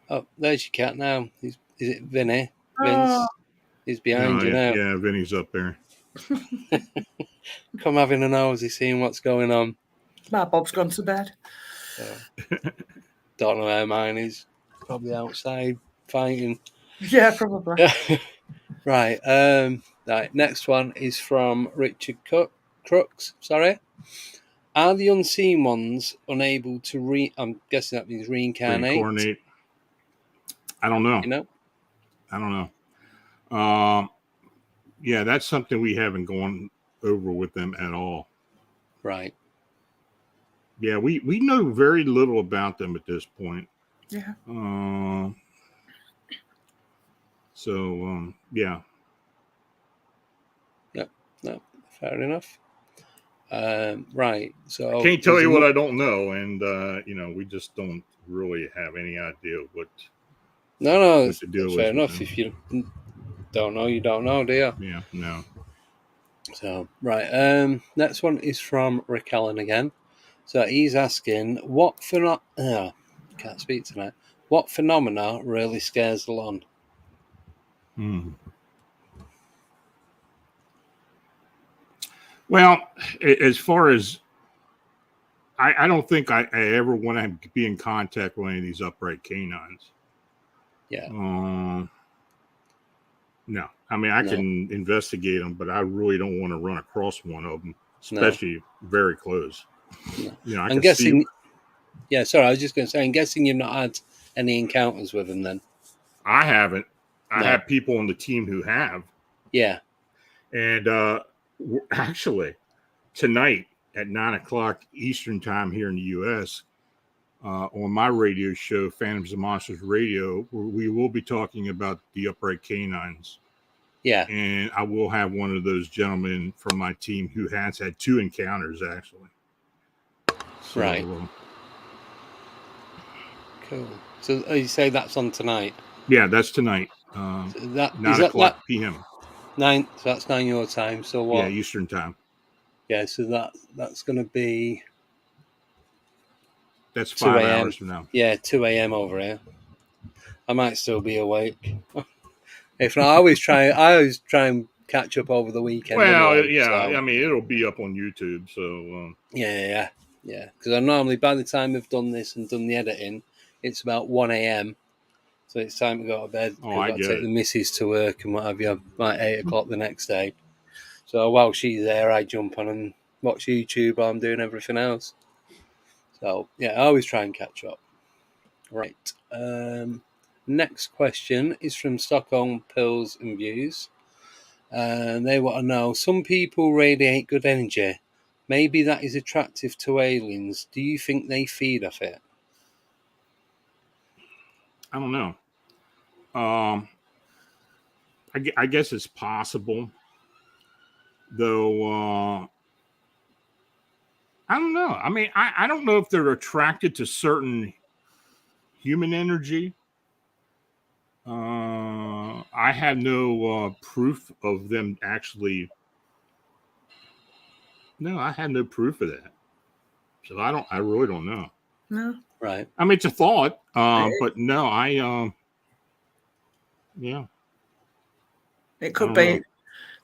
Oh, there's your cat now. Is it Vinny? Oh. Vince? He's behind you now. Yeah, Vinny's up there. Come having a nosy, seeing what's going on. My Bob's gone to bed. So, don't know where mine is. Probably outside fighting. Yeah, probably. Right. Right. Next one is from Richard Crooks. Sorry. Are the unseen ones unable to I'm guessing that means reincarnate. I don't know. You know? I don't know. Yeah, that's something we haven't gone over with them at all. Right. Yeah, we know very little about them at this point. Yeah. So yeah. Yep. No. Fair enough. Right. So I can't tell you what I don't know, and we just don't really have any idea what. No, what the deal that's fair is with enough. them. If you don't know, you don't know, do you? Yeah, no. So right. Next one is from Rick Allen again. So he's asking, can't speak tonight. What phenomena really scares Lon? Well, as far as I don't think I ever want to be in contact with any of these upright canines. Yeah. No. I mean, I can investigate them, but I really don't want to run across one of them, especially very close. No. I I'm guessing. Yeah, sorry, I was just going to say, I'm guessing you've not had any encounters with them then. I haven't. I have people on the team who have. Yeah. And actually, tonight at 9:00 Eastern time here in the U.S., on my radio show, Phantoms and Monsters Radio, we will be talking about the upright canines. Yeah. And I will have one of those gentlemen from my team who has had 2 encounters, actually. So, right. Cool. So you say that's on tonight? Yeah, that's tonight. 9:00 p.m. 9. So that's 9 your time. So what? Yeah, Eastern time. Yeah, so that's going to be. That's 5 hours from now. Yeah, 2 a.m. over here. I might still be awake. If not, I always try and catch up over the weekend. Well, anyway, yeah, so. I mean, it'll be up on YouTube, so. Yeah. Because I normally, by the time I've done this and done the editing, it's about 1 a.m. So it's time to go to bed. Oh, I get take the missus to work and what have you, like 8 o'clock the next day. So while she's there, I jump on and watch YouTube while I'm doing everything else. So, yeah, I always try and catch up. Right. Next question is from Stockholm Pills and Views. And they want to know, some people radiate good energy. Maybe that is attractive to aliens. Do you think they feed off it? I don't know. I guess it's possible. Though, I don't know. I mean, I don't know if they're attracted to certain human energy. I have no proof of them actually No, I had no proof of that. So I really don't know. No. Right. I mean, it's a thought, but no, yeah. It could be.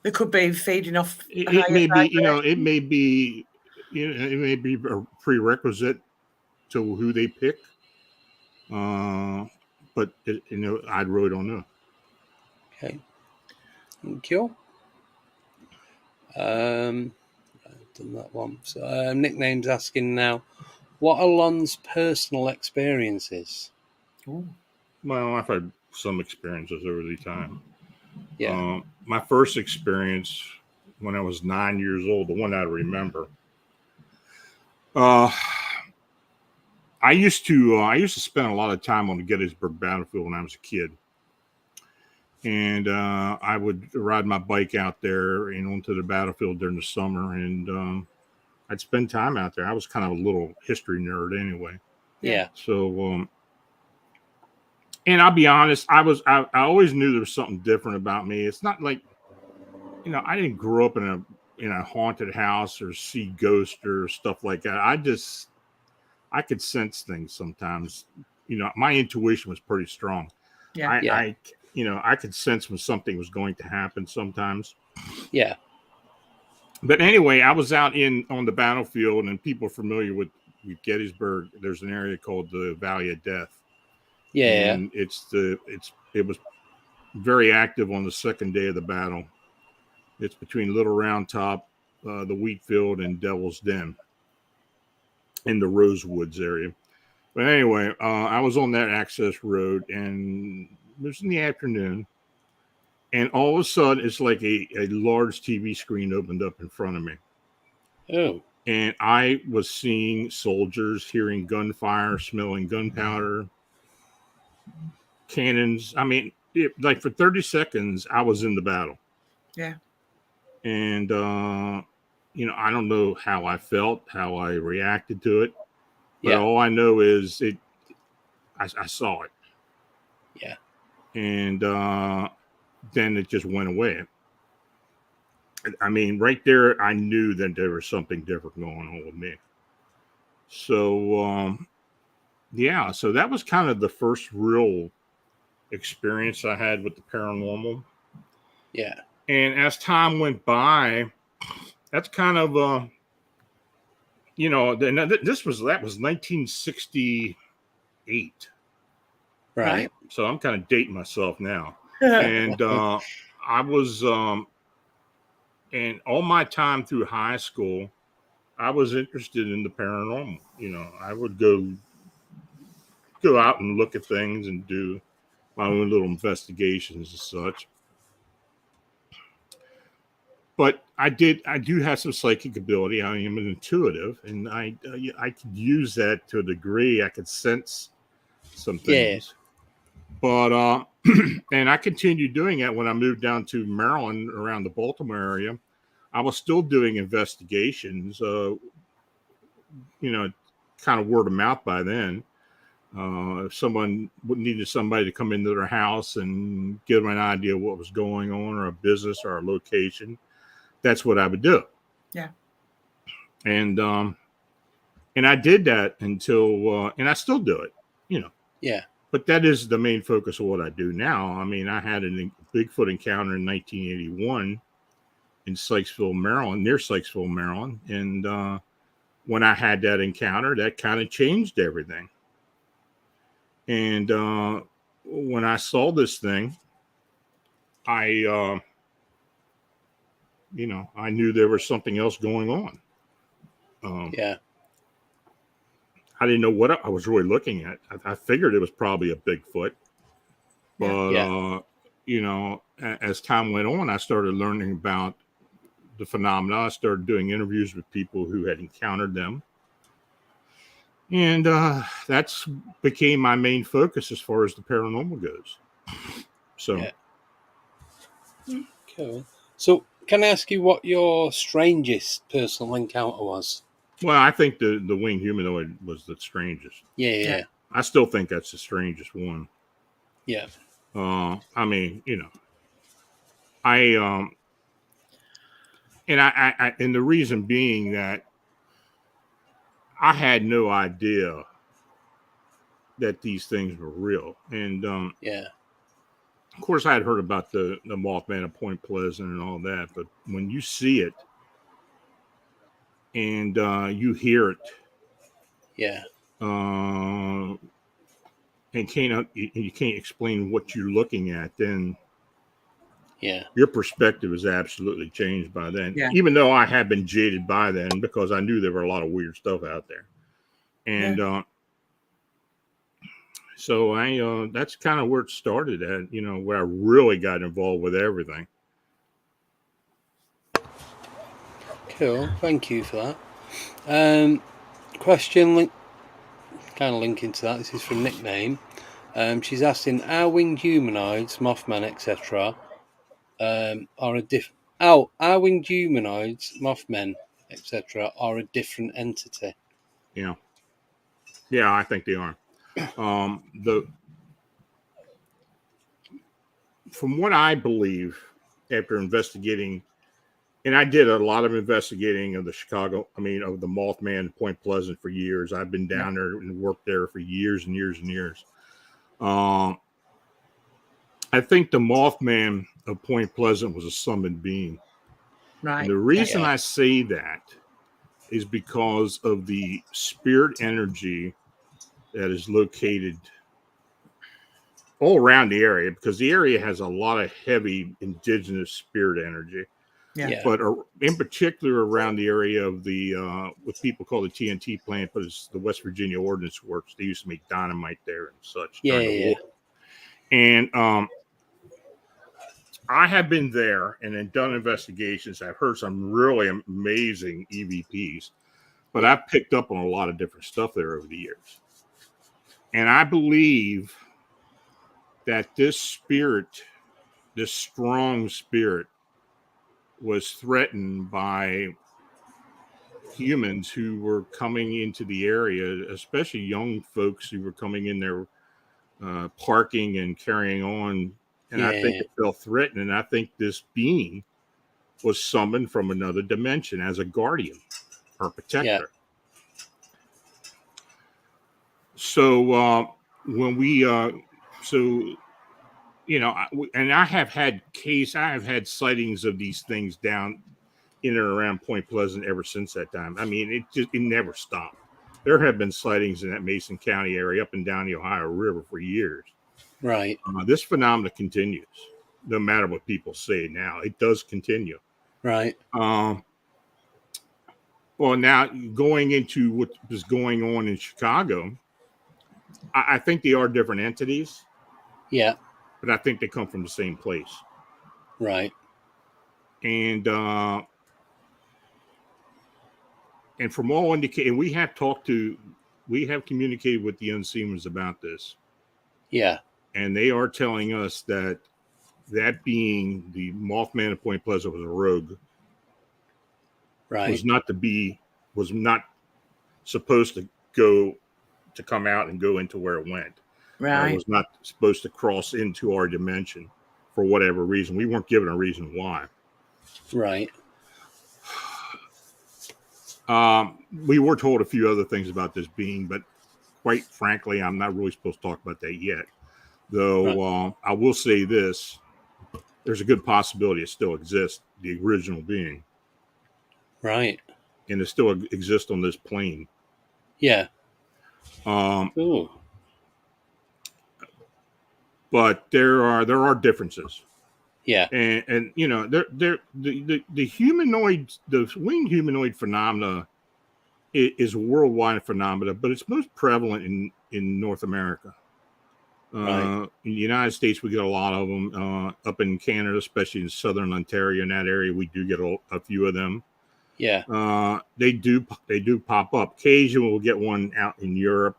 They could be feeding off. It may be, it may be, it may be a prerequisite to who they pick. But I really don't know. Okay. Thank you. I've done that one. So Nickname's asking now, what are Lon's personal experiences? Ooh. Well, I've had some experiences over the time. Yeah. My first experience when I was 9 years old, the one I remember. I used to spend a lot of time on the Gettysburg battlefield when I was a kid. And I would ride my bike out there and onto the battlefield during the summer, and I'd spend time out there. I was kind of a little history nerd anyway. Yeah. So, and I'll be honest, I always knew there was something different about me. It's not like, I didn't grow up in a haunted house or see ghosts or stuff like that. I could sense things sometimes. My intuition was pretty strong. Yeah. I could sense when something was going to happen sometimes. Yeah. But anyway, I was out on the battlefield, and people familiar with Gettysburg, there's an area called the Valley of Death. Yeah. And it was very active on the second day of the battle. It's between Little Round Top, the wheat field, and Devil's Den in the Rosewoods area. But anyway, I was on that access road, and it was in the afternoon, and all of a sudden, it's like a large TV screen opened up in front of me. Oh. And I was seeing soldiers, hearing gunfire, smelling gunpowder, cannons. I mean, like for 30 seconds, I was in the battle. Yeah. And, I don't know how I felt, how I reacted to it. But all I know is I saw it. Yeah. And then it just went away. I mean, right there, I knew that there was something different going on with me. So, so that was kind of the first real experience I had with the paranormal. Yeah. And as time went by, that's kind of, that was 1968. Right. So I'm kind of dating myself now. And I was, and all my time through high school, I was interested in the paranormal. I would go out and look at things and do my own little investigations and such. But I do have some psychic ability. I am an intuitive, and I could use that to a degree. I could sense some things. But and I continued doing that when I moved down to Maryland, around the Baltimore area. I was still doing investigations, kind of word of mouth by then. If someone needed somebody to come into their house and give them an idea of what was going on, or a business or a location, that's what I would do. Yeah. And I did that until, and I still do it, Yeah. But that is the main focus of what I do now. I mean, I had a Bigfoot encounter in 1981 in Sykesville, Maryland, near Sykesville, Maryland. And when I had that encounter, that kind of changed everything. And when I saw this thing, I knew there was something else going on. I didn't know what I was really looking at. I figured it was probably a Bigfoot. But, as time went on, I started learning about the phenomena. I started doing interviews with people who had encountered them. And that's became my main focus as far as the paranormal goes. So. Yeah. Cool. So can I ask you what your strangest personal encounter was? Well, I think the winged humanoid was the strangest. Yeah. I still think that's the strangest one. Yeah. I mean, And and the reason being that I had no idea that these things were real. And of course, I had heard about the Mothman at Point Pleasant and all that, but when you see it and you hear it, and you can't explain what you're looking at, then your perspective is absolutely changed by then. Even though I had been jaded by then, because I knew there were a lot of weird stuff out there. And so that's kind of where it started at, where I really got involved with everything. Cool. Thank you for that. Question kind of linking to that. This is from Nickname. She's asking, are winged humanoids, Mothman, etc., are winged humanoids, Mothmen, etc., are a different entity? Yeah, I think they are. From what I believe, after investigating, and I did a lot of investigating of the of the Mothman at Point Pleasant for years. I've been down there and worked there for years and years and years. I think the Mothman of Point Pleasant was a summoned being. Right. And the reason I say that is because of the spirit energy that is located all around the area, because the area has a lot of heavy indigenous spirit energy. But in particular around the area of the what people call the TNT plant, but it's the West Virginia Ordnance Works. They used to make dynamite there and such during the war. And I have been there and then done investigations. I've heard some really amazing EVPs, but I've picked up on a lot of different stuff there over the years. And I believe that this spirit, this strong spirit, was threatened by humans who were coming into the area, especially young folks who were coming in there, parking and carrying on. And I think it felt threatened. And I think this being was summoned from another dimension as a guardian or protector. So when we, and I have had sightings of these things down in and around Point Pleasant ever since that time. I mean, it never stopped. There have been sightings in that Mason County area up and down the Ohio River for years. Right. This phenomenon continues, no matter what people say now. It does continue. Right. Well, now going into what is going on in Chicago, I think they are different entities. Yeah. But I think they come from the same place. Right. And from all indicated, we have communicated with the unseen ones about this. Yeah. And they are telling us that being the Mothman at Point Pleasant was a rogue. Right. Was not supposed to come out and go into where it went. Right. Was not supposed to cross into our dimension for whatever reason. We weren't given a reason why. Right. We were told a few other things about this being, but quite frankly, I'm not really supposed to talk about that yet. Though I will say this, there's a good possibility it still exists, the original being. Right. And it still exists on this plane. Yeah. Ooh. But there are differences. Yeah. And the humanoid, the winged humanoid phenomena is a worldwide phenomena, but it's most prevalent in North America. Right. In the United States, we get a lot of them. Up in Canada, especially in southern Ontario, in that area, we do get a few of them. Yeah. They do pop up. Occasionally, we'll get one out in Europe.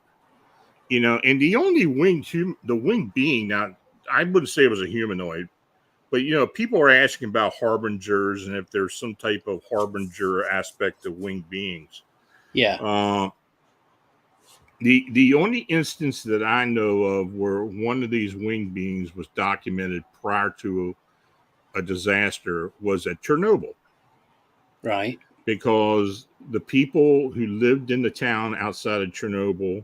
And the only winged being, now, I wouldn't say it was a humanoid, but, people are asking about harbingers and if there's some type of harbinger aspect of winged beings. Yeah. The only instance that I know of where one of these winged beings was documented prior to a disaster was at Chernobyl. Right. Because the people who lived in the town outside of Chernobyl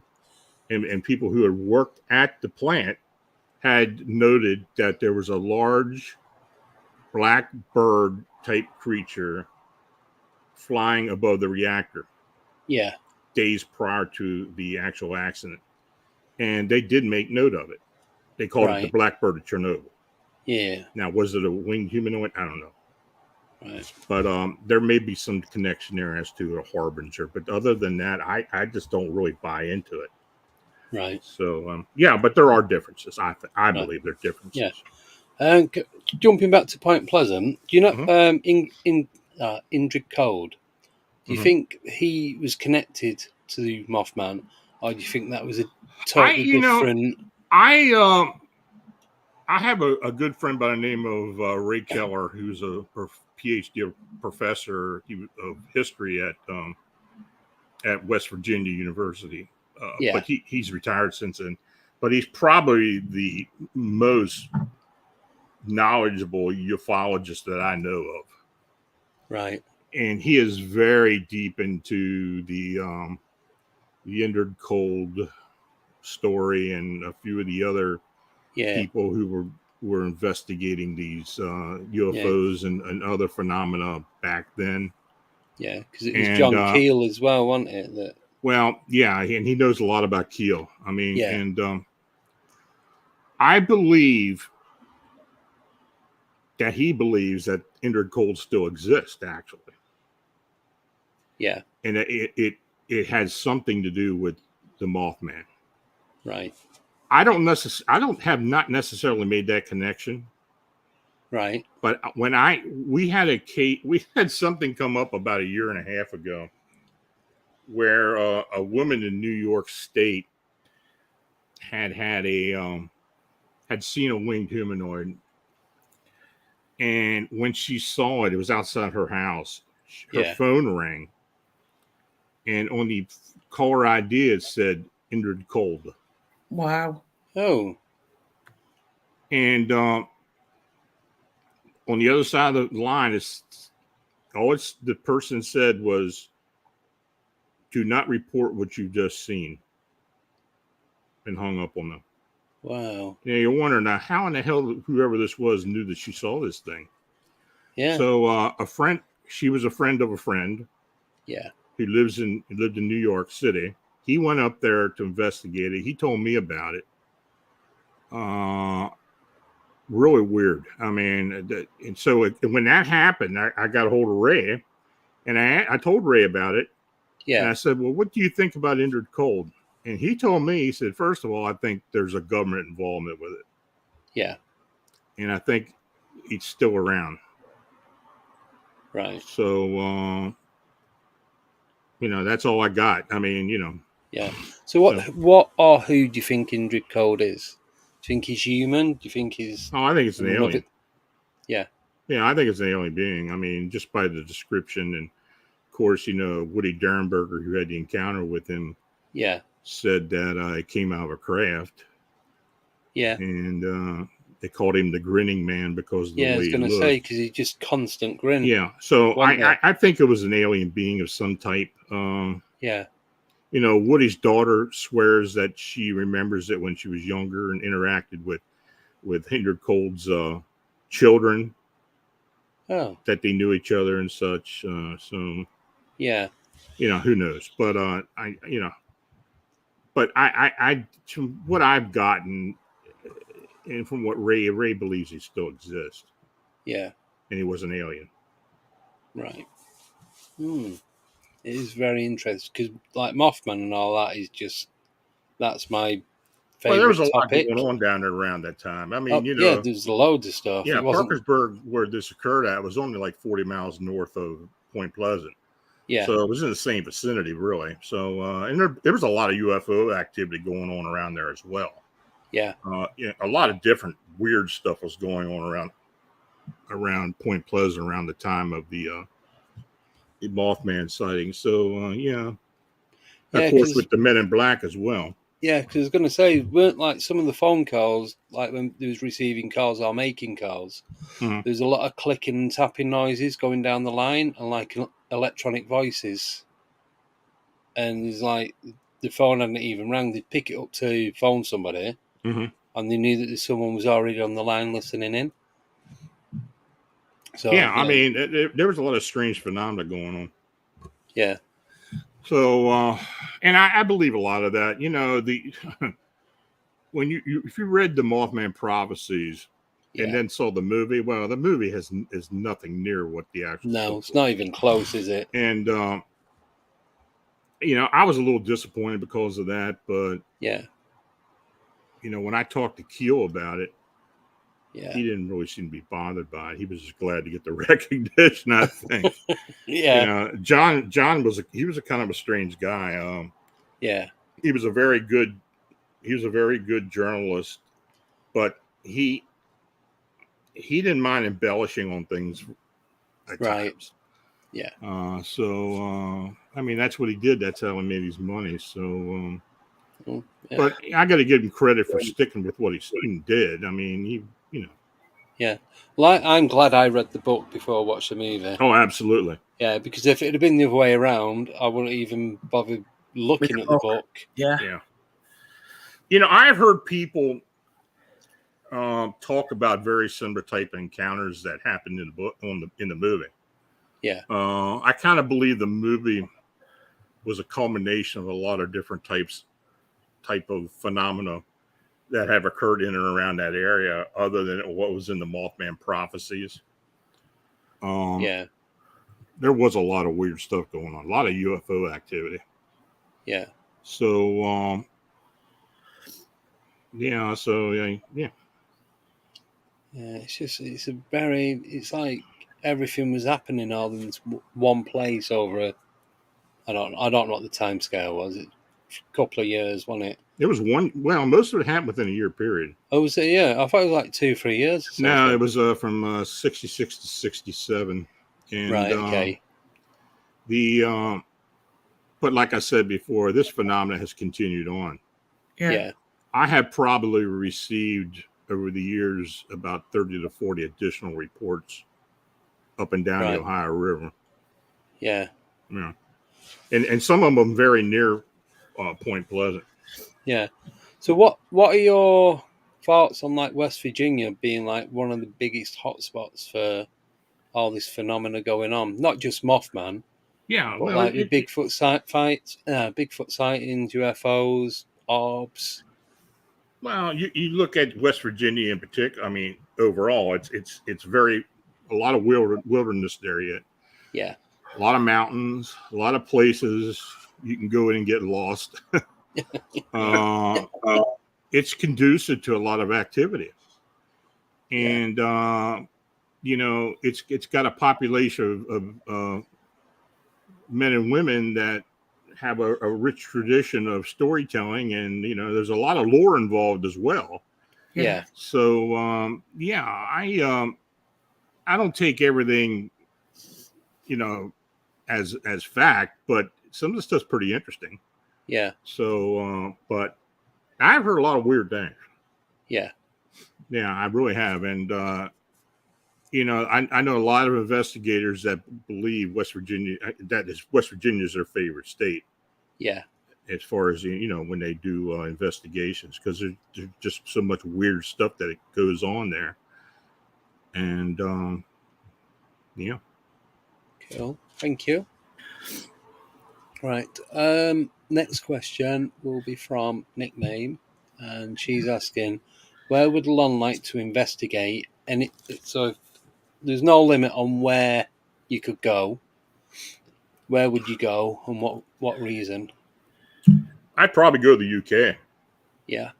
and people who had worked at the plant had noted that there was a large black bird type creature flying above the reactor. Yeah. Days prior to the actual accident. And they did make note of it. They called it the Blackbird of Chernobyl. Yeah. Now, was it a winged humanoid? I don't know. Right. But there may be some connection there as to a harbinger. But other than that, I just don't really buy into it. Right. So, but there are differences. I believe there are differences. Yeah. Jumping back to Point Pleasant, do you know Indrid Cold? Do you think he was connected to the Mothman, or do you think that was a totally different? I have a good friend by the name of Ray Keller, who's a PhD professor of history at West Virginia University. But he's retired since then. But he's probably the most knowledgeable ufologist that I know of. Right. And he is very deep into the Indrid Cold story and a few of the other people who were investigating these UFOs and other phenomena back then. Yeah, because it was John Keel as well, wasn't it? Well, yeah, and he knows a lot about Keel. I mean, and I believe that he believes that Indrid Cold still exists, actually. Yeah. And it has something to do with the Mothman. Right. I have not necessarily made that connection. Right. But when we had something come up about a year and a half ago where a woman in New York State had seen a winged humanoid. And when she saw it, it was outside her house. Her phone rang. And on the caller ID, it said Indrid Cold. Wow. Oh. And on the other side of the line, the person said was, do not report what you've just seen. And hung up on them. Wow. Yeah, you're wondering now, how in the hell whoever this was knew that she saw this thing? Yeah. So she was a friend of a friend. Yeah. Who lived in New York City. He went up there to investigate it. He told me about it. Really weird. I mean, and so when that happened, I got a hold of Ray, and I told Ray about it. Yeah. And I said, well, what do you think about Indrid Cold? And he told me, he said, first of all, I think there's a government involvement with it. Yeah. And I think it's still around. Right. So, that's all I got. I mean, Yeah. So what or who do you think Indrid Cold is? Do you think he's human? Do you think he's... Oh, I think it's an alien. Yeah. Yeah, I think it's an alien being. I mean, just by the description. And, of course, Woody Derenberger, who had the encounter with him, said that it came out of a craft. Yeah. And they called him the grinning man because of the way he looked. Yeah, I was going to say, because he just constant grin. Yeah. So I think it was an alien being of some type. Yeah. Woody's daughter swears that she remembers it when she was younger and interacted with Indrid Cold's children. Oh. That they knew each other and such. So. Yeah. Who knows? But from what I've gotten, and from what Ray believes, he still exists. Yeah. And he was an alien. Right. It is very interesting because, like, Mothman and all that is just, that's my favorite. Well, there was a lot going on down there around that time. I mean, yeah, there's loads of stuff. Yeah, Parkersburg, where this occurred at, was only like 40 miles north of Point Pleasant. Yeah. So it was in the same vicinity, really. So, and there was a lot of UFO activity going on around there as well. Yeah. A lot of different weird stuff was going on around Point Pleasant around the time of the Mothman sighting. So, of course, with the Men in Black as well. Yeah, because I was going to say, weren't like some of the phone calls, like when they was receiving calls or making calls, there's a lot of clicking and tapping noises going down the line and like electronic voices. And it's like the phone hadn't even rang. They'd pick it up to phone somebody, and they knew that someone was already on the line listening in. So yeah, I mean, there was a lot of strange phenomena going on. Yeah. So, and I believe a lot of that. You know, when you if you read the Mothman prophecies and then saw the movie, well, the movie is nothing near what the actual. No, it's not even close, is it? And you know, I was a little disappointed because of that, but yeah, you know, when I talked to Keel about it, yeah, he didn't really seem to be bothered by it. He was just glad to get the recognition, I think. yeah. You know, John was a kind of a strange guy. Yeah. He was a very good journalist, but he didn't mind embellishing on things at times. Yeah. So I mean, that's what he did. That's how he made his money. So yeah. But I got to give him credit for sticking with what he did. I mean, you know. Yeah. Well, I'm glad I read the book before I watched the movie. Oh, absolutely. Yeah, because if it had been the other way around, I wouldn't even bother looking at the book. Yeah. Yeah. You know, I've heard people talk about very similar type of encounters that happened in the book in the movie. Yeah. I kind of believe the movie was a culmination of a lot of different type of phenomena that have occurred in and around that area, other than what was in the Mothman prophecies. Yeah. There was a lot of weird stuff going on, a lot of UFO activity. Yeah. So, yeah. So, yeah. Yeah, it's like everything was happening all in one place over I don't know what the time scale was. It a couple of years, wasn't it? It was most of it happened within a year period. Oh, was it? Yeah, I thought it was like 2-3 years. No, it was from 66 to 67. And, right. Okay. But like I said before, this phenomenon has continued on. Yeah. I have probably received over the years about 30 to 40 additional reports up and down the Ohio River. Yeah. Yeah. And some of them very near Point Pleasant. Yeah. So what are your thoughts on like West Virginia being like one of the biggest hotspots for all this phenomena going on? Not just Mothman. Yeah, but like the Bigfoot Bigfoot sightings, UFOs, orbs. Well, you look at West Virginia in particular. I mean, overall, it's a lot of wilderness there yet. Yeah. A lot of mountains, a lot of places you can go in and get lost. It's conducive to a lot of activity, and you know, it's got a population of men and women that have a rich tradition of storytelling, and you know, there's a lot of lore involved as well. Yeah. So I don't take everything, you know, as fact, but some of the stuff's pretty interesting. Yeah. So, but I've heard a lot of weird things. Yeah. Yeah, I really have. And, you know, I know a lot of investigators that believe West Virginia is their favorite state. Yeah. As far as, you know, when they do investigations, because there's just so much weird stuff that goes on there. And, yeah. Cool. Thank you. Right. Next question will be from Nickname, and she's asking, where would Lon like to investigate? And so there's no limit on where you could go. Where would you go, and what reason? I'd probably go to the UK. Yeah.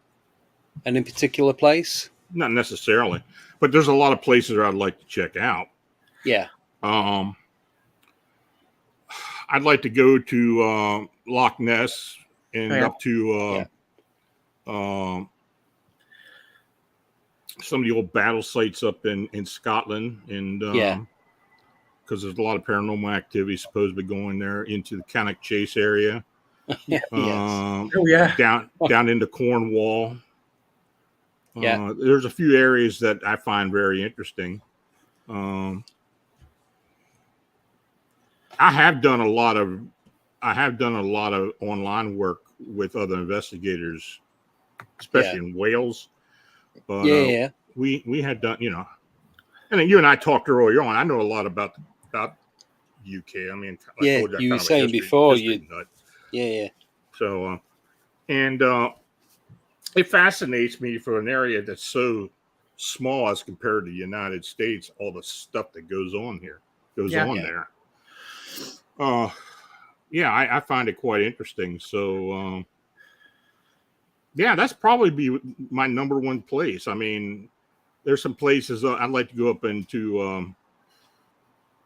Any particular place? Not necessarily, but there's a lot of places I'd like to check out. Yeah. I'd like to go to Loch Ness and up to some of the old battle sites up in Scotland, and because there's a lot of paranormal activity supposed to be going there, into the Cannock Chase area. Yes. Down into Cornwall. There's a few areas that I find very interesting. I have done a lot of online work with other investigators, especially in Wales. But we had done, and then you and I talked earlier on. I know a lot about UK. I mean, I told you were saying before nut. So, it fascinates me for an area that's so small as compared to the United States. All the stuff that goes on there. I find it quite interesting. So, that's probably be my number one place. I mean, there's some places I'd like to go up into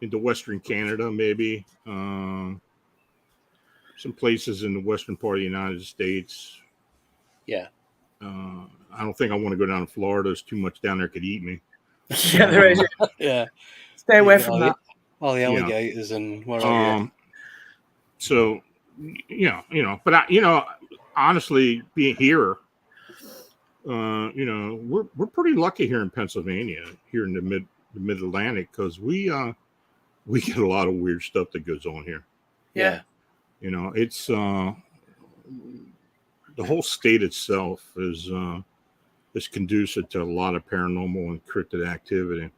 Western Canada, maybe. Some places in the western part of the United States. Yeah. I don't think I want to go down to Florida. There's too much down there could eat me. Yeah, there is. Stay away from that. All the alligators and what have you. So, but honestly, being here, we're pretty lucky here in Pennsylvania, here in the mid Atlantic, because we get a lot of weird stuff that goes on here. Yeah. It's the whole state itself is conducive to a lot of paranormal and cryptid activity.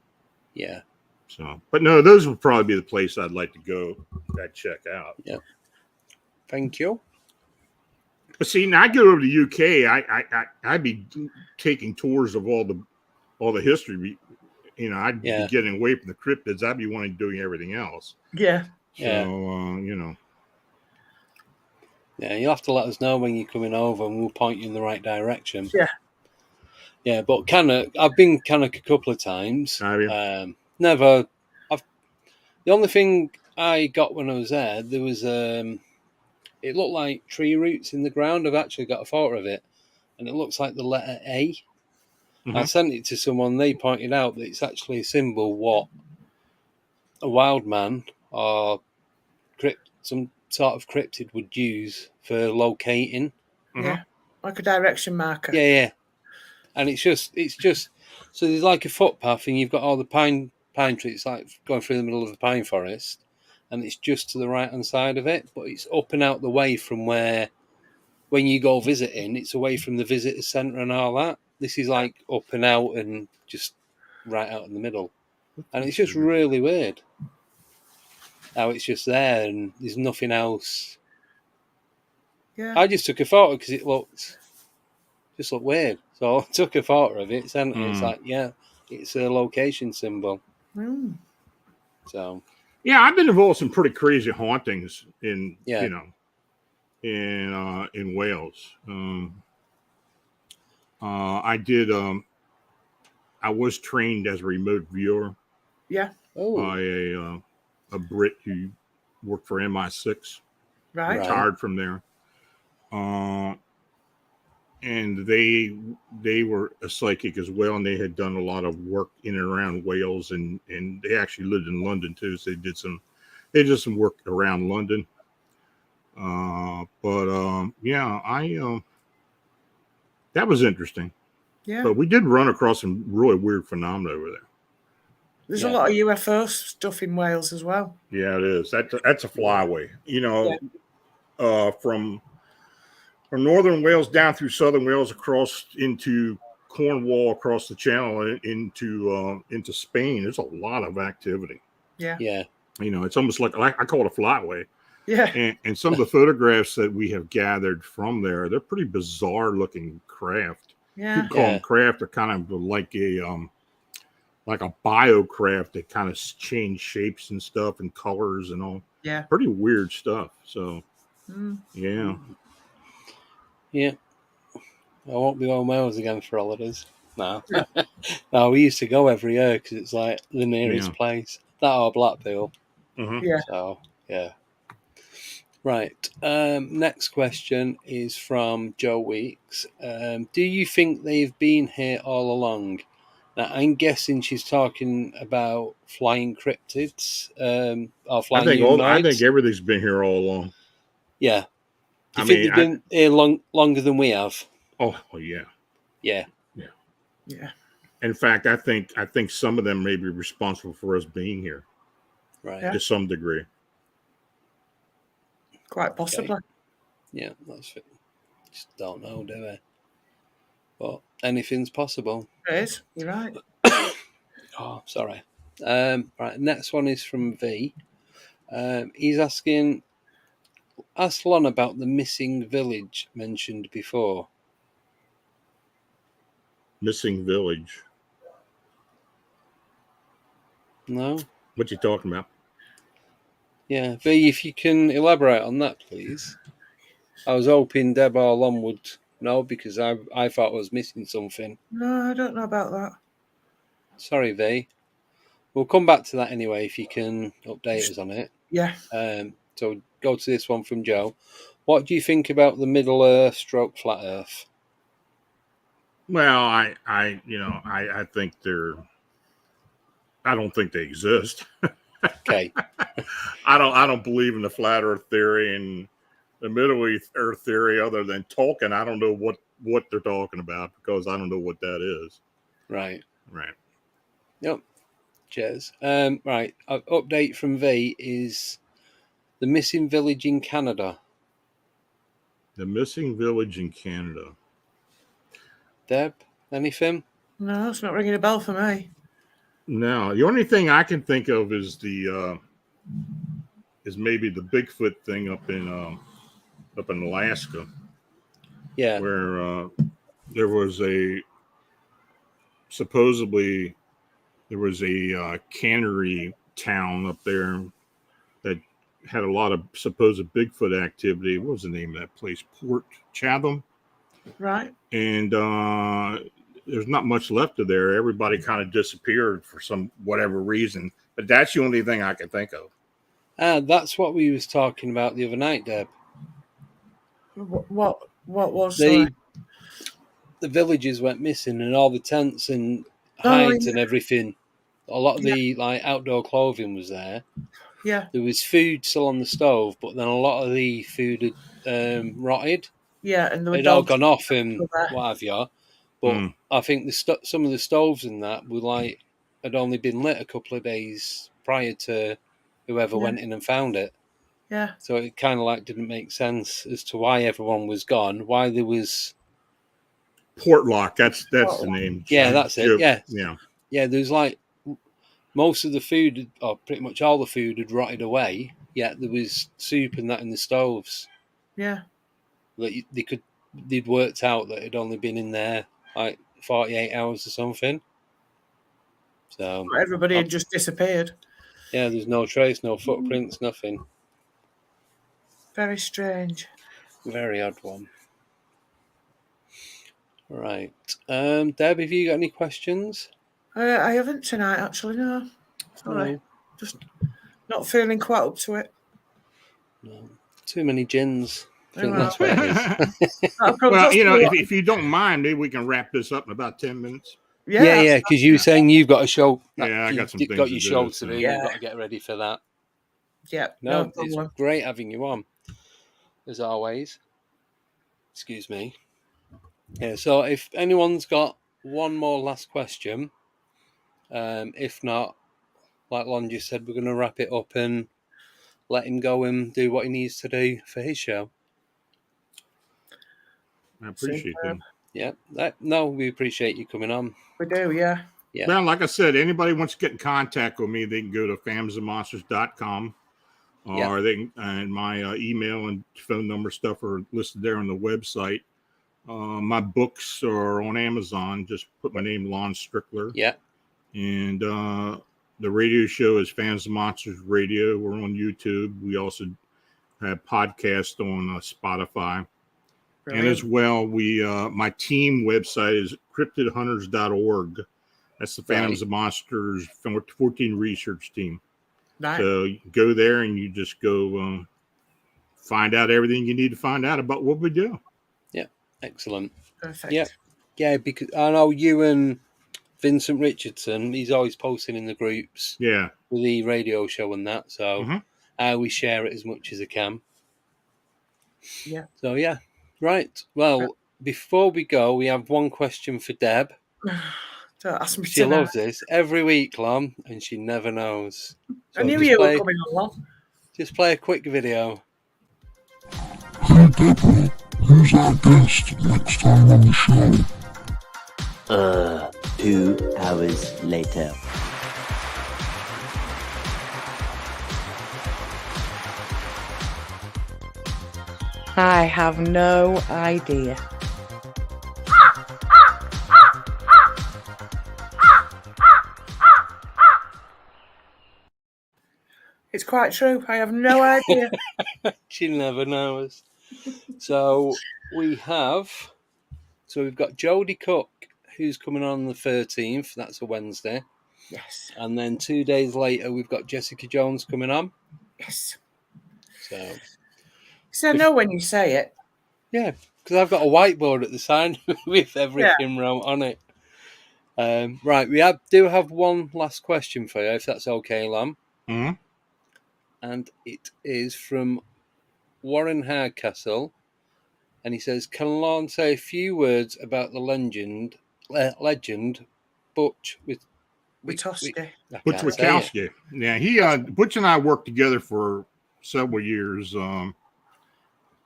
Yeah. So, but no, those would probably be the place I'd like to go. I'd check out. Yeah. Thank you. But see, now I go over to the UK. I'd be taking tours of all the history. I'd be getting away from the cryptids. I'd be wanting to do everything else. Yeah. So, Yeah, you'll have to let us know when you're coming over, and we'll point you in the right direction. Yeah. Yeah, but I've been Cannock a couple of times. Have you? Never. The only thing I got when I was there was it looked like tree roots in the ground. I've actually got a photo of it, and it looks like the letter A. Mm-hmm. I sent it to someone. They pointed out that it's actually a symbol what a wild man or some sort of cryptid would use for locating. Yeah, like a direction marker. Yeah. And it's just so there's like a footpath, and you've got all the pine trees like going through the middle of the pine forest, and it's just to the right hand side of it, but it's up and out the way from where when you go visiting, it's away from the visitor centre and all that. This is like up and out and just right out in the middle, and it's just really weird how it's just there and there's nothing else. Yeah, I just took a photo because it looked weird. So I took a photo of it, sent it. It's like, it's a location symbol. Mm. So, I've been involved in some pretty crazy hauntings in Wales. I did. I was trained as a remote viewer. Yeah. By a Brit who worked for MI6. Right. Retired from there. And they were a psychic as well, and they had done a lot of work in and around Wales, and they actually lived in London too. So they did some work around London. That was interesting. Yeah. But we did run across some really weird phenomena over there. There's a lot of UFO stuff in Wales as well. Yeah, it is. That's a flyway. From northern Wales down through southern Wales, across into Cornwall, across the channel into Spain. There's a lot of activity. Yeah. Yeah. It's almost like I call it a flyway. Yeah. And some of the photographs that we have gathered from there, they're pretty bizarre looking craft. Yeah. You call them craft. They're kind of like a biocraft that kind of change shapes and stuff and colors and all. Yeah. Pretty weird stuff. So, Yeah. I won't be going Wales again for holidays. No. No, we used to go every year because it's like the nearest place. That or Blackpool. Mm-hmm. Yeah. So, yeah. Right. Next question is from Joe Weeks. Do you think they've been here all along? Now, I'm guessing she's talking about flying cryptids or flying humanoids. I think everything's been here all along. Yeah. Do you think they've been here longer than we have? Oh, yeah. Yeah. Yeah. Yeah. In fact, I think some of them may be responsible for us being here. Right. Yeah. To some degree. Quite possibly. Okay. Yeah, that's it. Just don't know, do we? But anything's possible. It is. You're right. Oh, sorry. Right, next one is from V. He's asking, ask Lon about the missing village mentioned before. Missing village. No? What you talking about? Yeah, V, if you can elaborate on that, please. I was hoping Deb or Lon would know because I thought I was missing something. No, I don't know about that. Sorry, V. We'll come back to that anyway if you can update us on it. Yeah. So go to this one from Joe. What do you think about the Middle Earth stroke flat Earth? Well, I think I don't think they exist. Okay. I don't believe in the flat Earth theory and the Middle Earth theory other than Tolkien. I don't know what they're talking about because I don't know what that is. Right. Right. Yep. Cheers. Right. Update from V is the missing village in Canada. The missing village in Canada. Deb, anything? No, it's not ringing a bell for me. No, the only thing I can think of is maybe the Bigfoot thing up in Alaska. Yeah. Where there was supposedly a cannery town up there that had a lot of supposed Bigfoot activity. What was the name of that place? Port Chatham. Right. And there's not much left of there. Everybody kind of disappeared for some whatever reason. But that's the only thing I can think of. That's what we was talking about the other night, Deb. What was the villages went missing and all the tents and hides and everything. A lot of the outdoor clothing was there. Yeah. There was food still on the stove, but then a lot of the food had rotted. Yeah, and they'd all gone off and what have you. But I think some of the stoves and that were had only been lit a couple of days prior to whoever went in and found it. Yeah. So it kind of didn't make sense as to why everyone was gone, why there was Portlock. That's the name. Yeah, that's it. Yeah. Yeah. Yeah, there's most of the food, or pretty much all the food, had rotted away. Yet there was soup and that in the stoves. Yeah. They'd worked out that it had only been in there 48 hours or something. So everybody had just disappeared. Yeah, there's no trace, no footprints, nothing. Very strange. Very odd one. Right. Deb, have you got any questions? I haven't tonight, actually, no. Sorry. No. Just not feeling quite up to it. No. Too many gins. I think Well. that's what it is. Well, if you don't mind, maybe we can wrap this up in about 10 minutes. Yeah, because you were saying you've got a show. Yeah, I got some you've things got to your do, show so. to do. Yeah. You've got to get ready for that. Yeah, No, no it's problem. great having you on, as always. Excuse me. Yeah, so if anyone's got one more last question, if not, like Lon just said, we're going to wrap it up and let him go and do what he needs to do for his show. I appreciate that. Yeah, no, we appreciate you coming on. We do, yeah. Yeah. Well, like I said, anybody wants to get in contact with me, they can go to famsandmonsters.com or they can, and my email and phone number stuff are listed there on the website. My books are on Amazon. Just put my name, Lon Strickler. Yeah. And the radio show is Fans of Monsters Radio. We're on YouTube. We also have podcasts on Spotify. Brilliant. And as well, my team website is cryptidhunters.org. That's the Phantoms of Monsters 14 research team. Right. So you go there and you just go find out everything you need to find out about what we do. Yeah, excellent. Perfect. Yeah, because I know you and Vincent Richardson, he's always posting in the groups. Yeah. With the radio show and that. So I always share it as much as I can. Yeah. So yeah, right. Well, before we go, we have one question for Deb. Don't ask me She tonight. loves this every week, Lon, and she never knows. So I knew you were coming along. Just play a quick video. Hey Deborah, who's our guest next time on the show? 2 hours later. I have no idea. It's quite true. I have no idea. She never knows. So we've got Jodie Cook, who's coming on the 13th. That's a Wednesday. Yes. And then 2 days later, we've got Jessica Jones coming on. Yes. So I know when you say it. Yeah, because I've got a whiteboard at the side with everything wrote on it. Right, we do have one last question for you, if that's okay, Lam. Mm-hmm. And it is from Warren Hardcastle. And he says, can Lon say a few words about the legend Butch Witowski. Butch Witkowski. Yeah, Butch and I worked together for several years.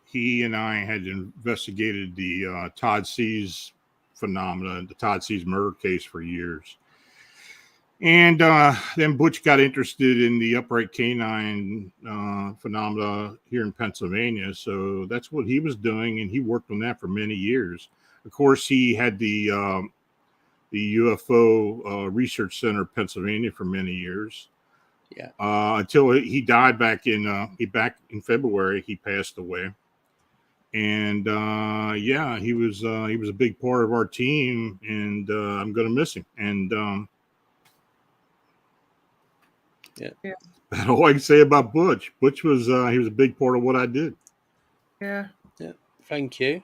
He and I had investigated the Todd Seas phenomena, the Todd Seas murder case for years. And then Butch got interested in the upright canine phenomena here in Pennsylvania. So that's what he was doing, and he worked on that for many years. Of course, he had the UFO Research Center of Pennsylvania for many years. Yeah. Until he died back in February, he passed away. And he was a big part of our team, and I'm going to miss him. And that's all I can say about Butch. Butch was he was a big part of what I did. Yeah. Thank you.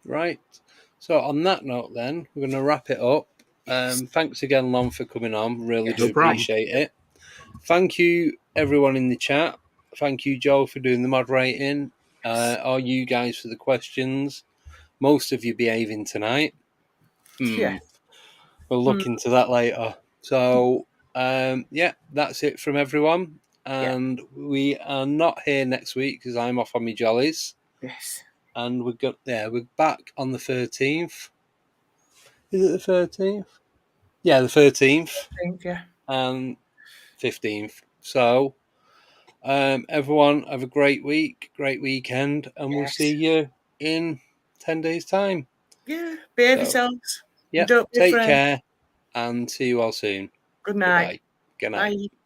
Right. So on that note, then we're going to wrap it up. Thanks again, Lon, for coming on. Really do appreciate it. Thank you, everyone in the chat. Thank you, Joe, for doing the moderating. All you guys for the questions. Most of you behaving tonight. Yeah. We'll look into that later. So, that's it from everyone. And we are not here next week because I'm off on my jollies. Yes. And we're back on the 13th. Is it the 13th? Yeah, the 13th. And 15th. So, everyone have a great week, great weekend, and we'll see you in 10 days' time. Yeah, behave yourselves. Yeah, Don't be take afraid. care, and see you all soon. Good night. Goodbye. Good night. Bye.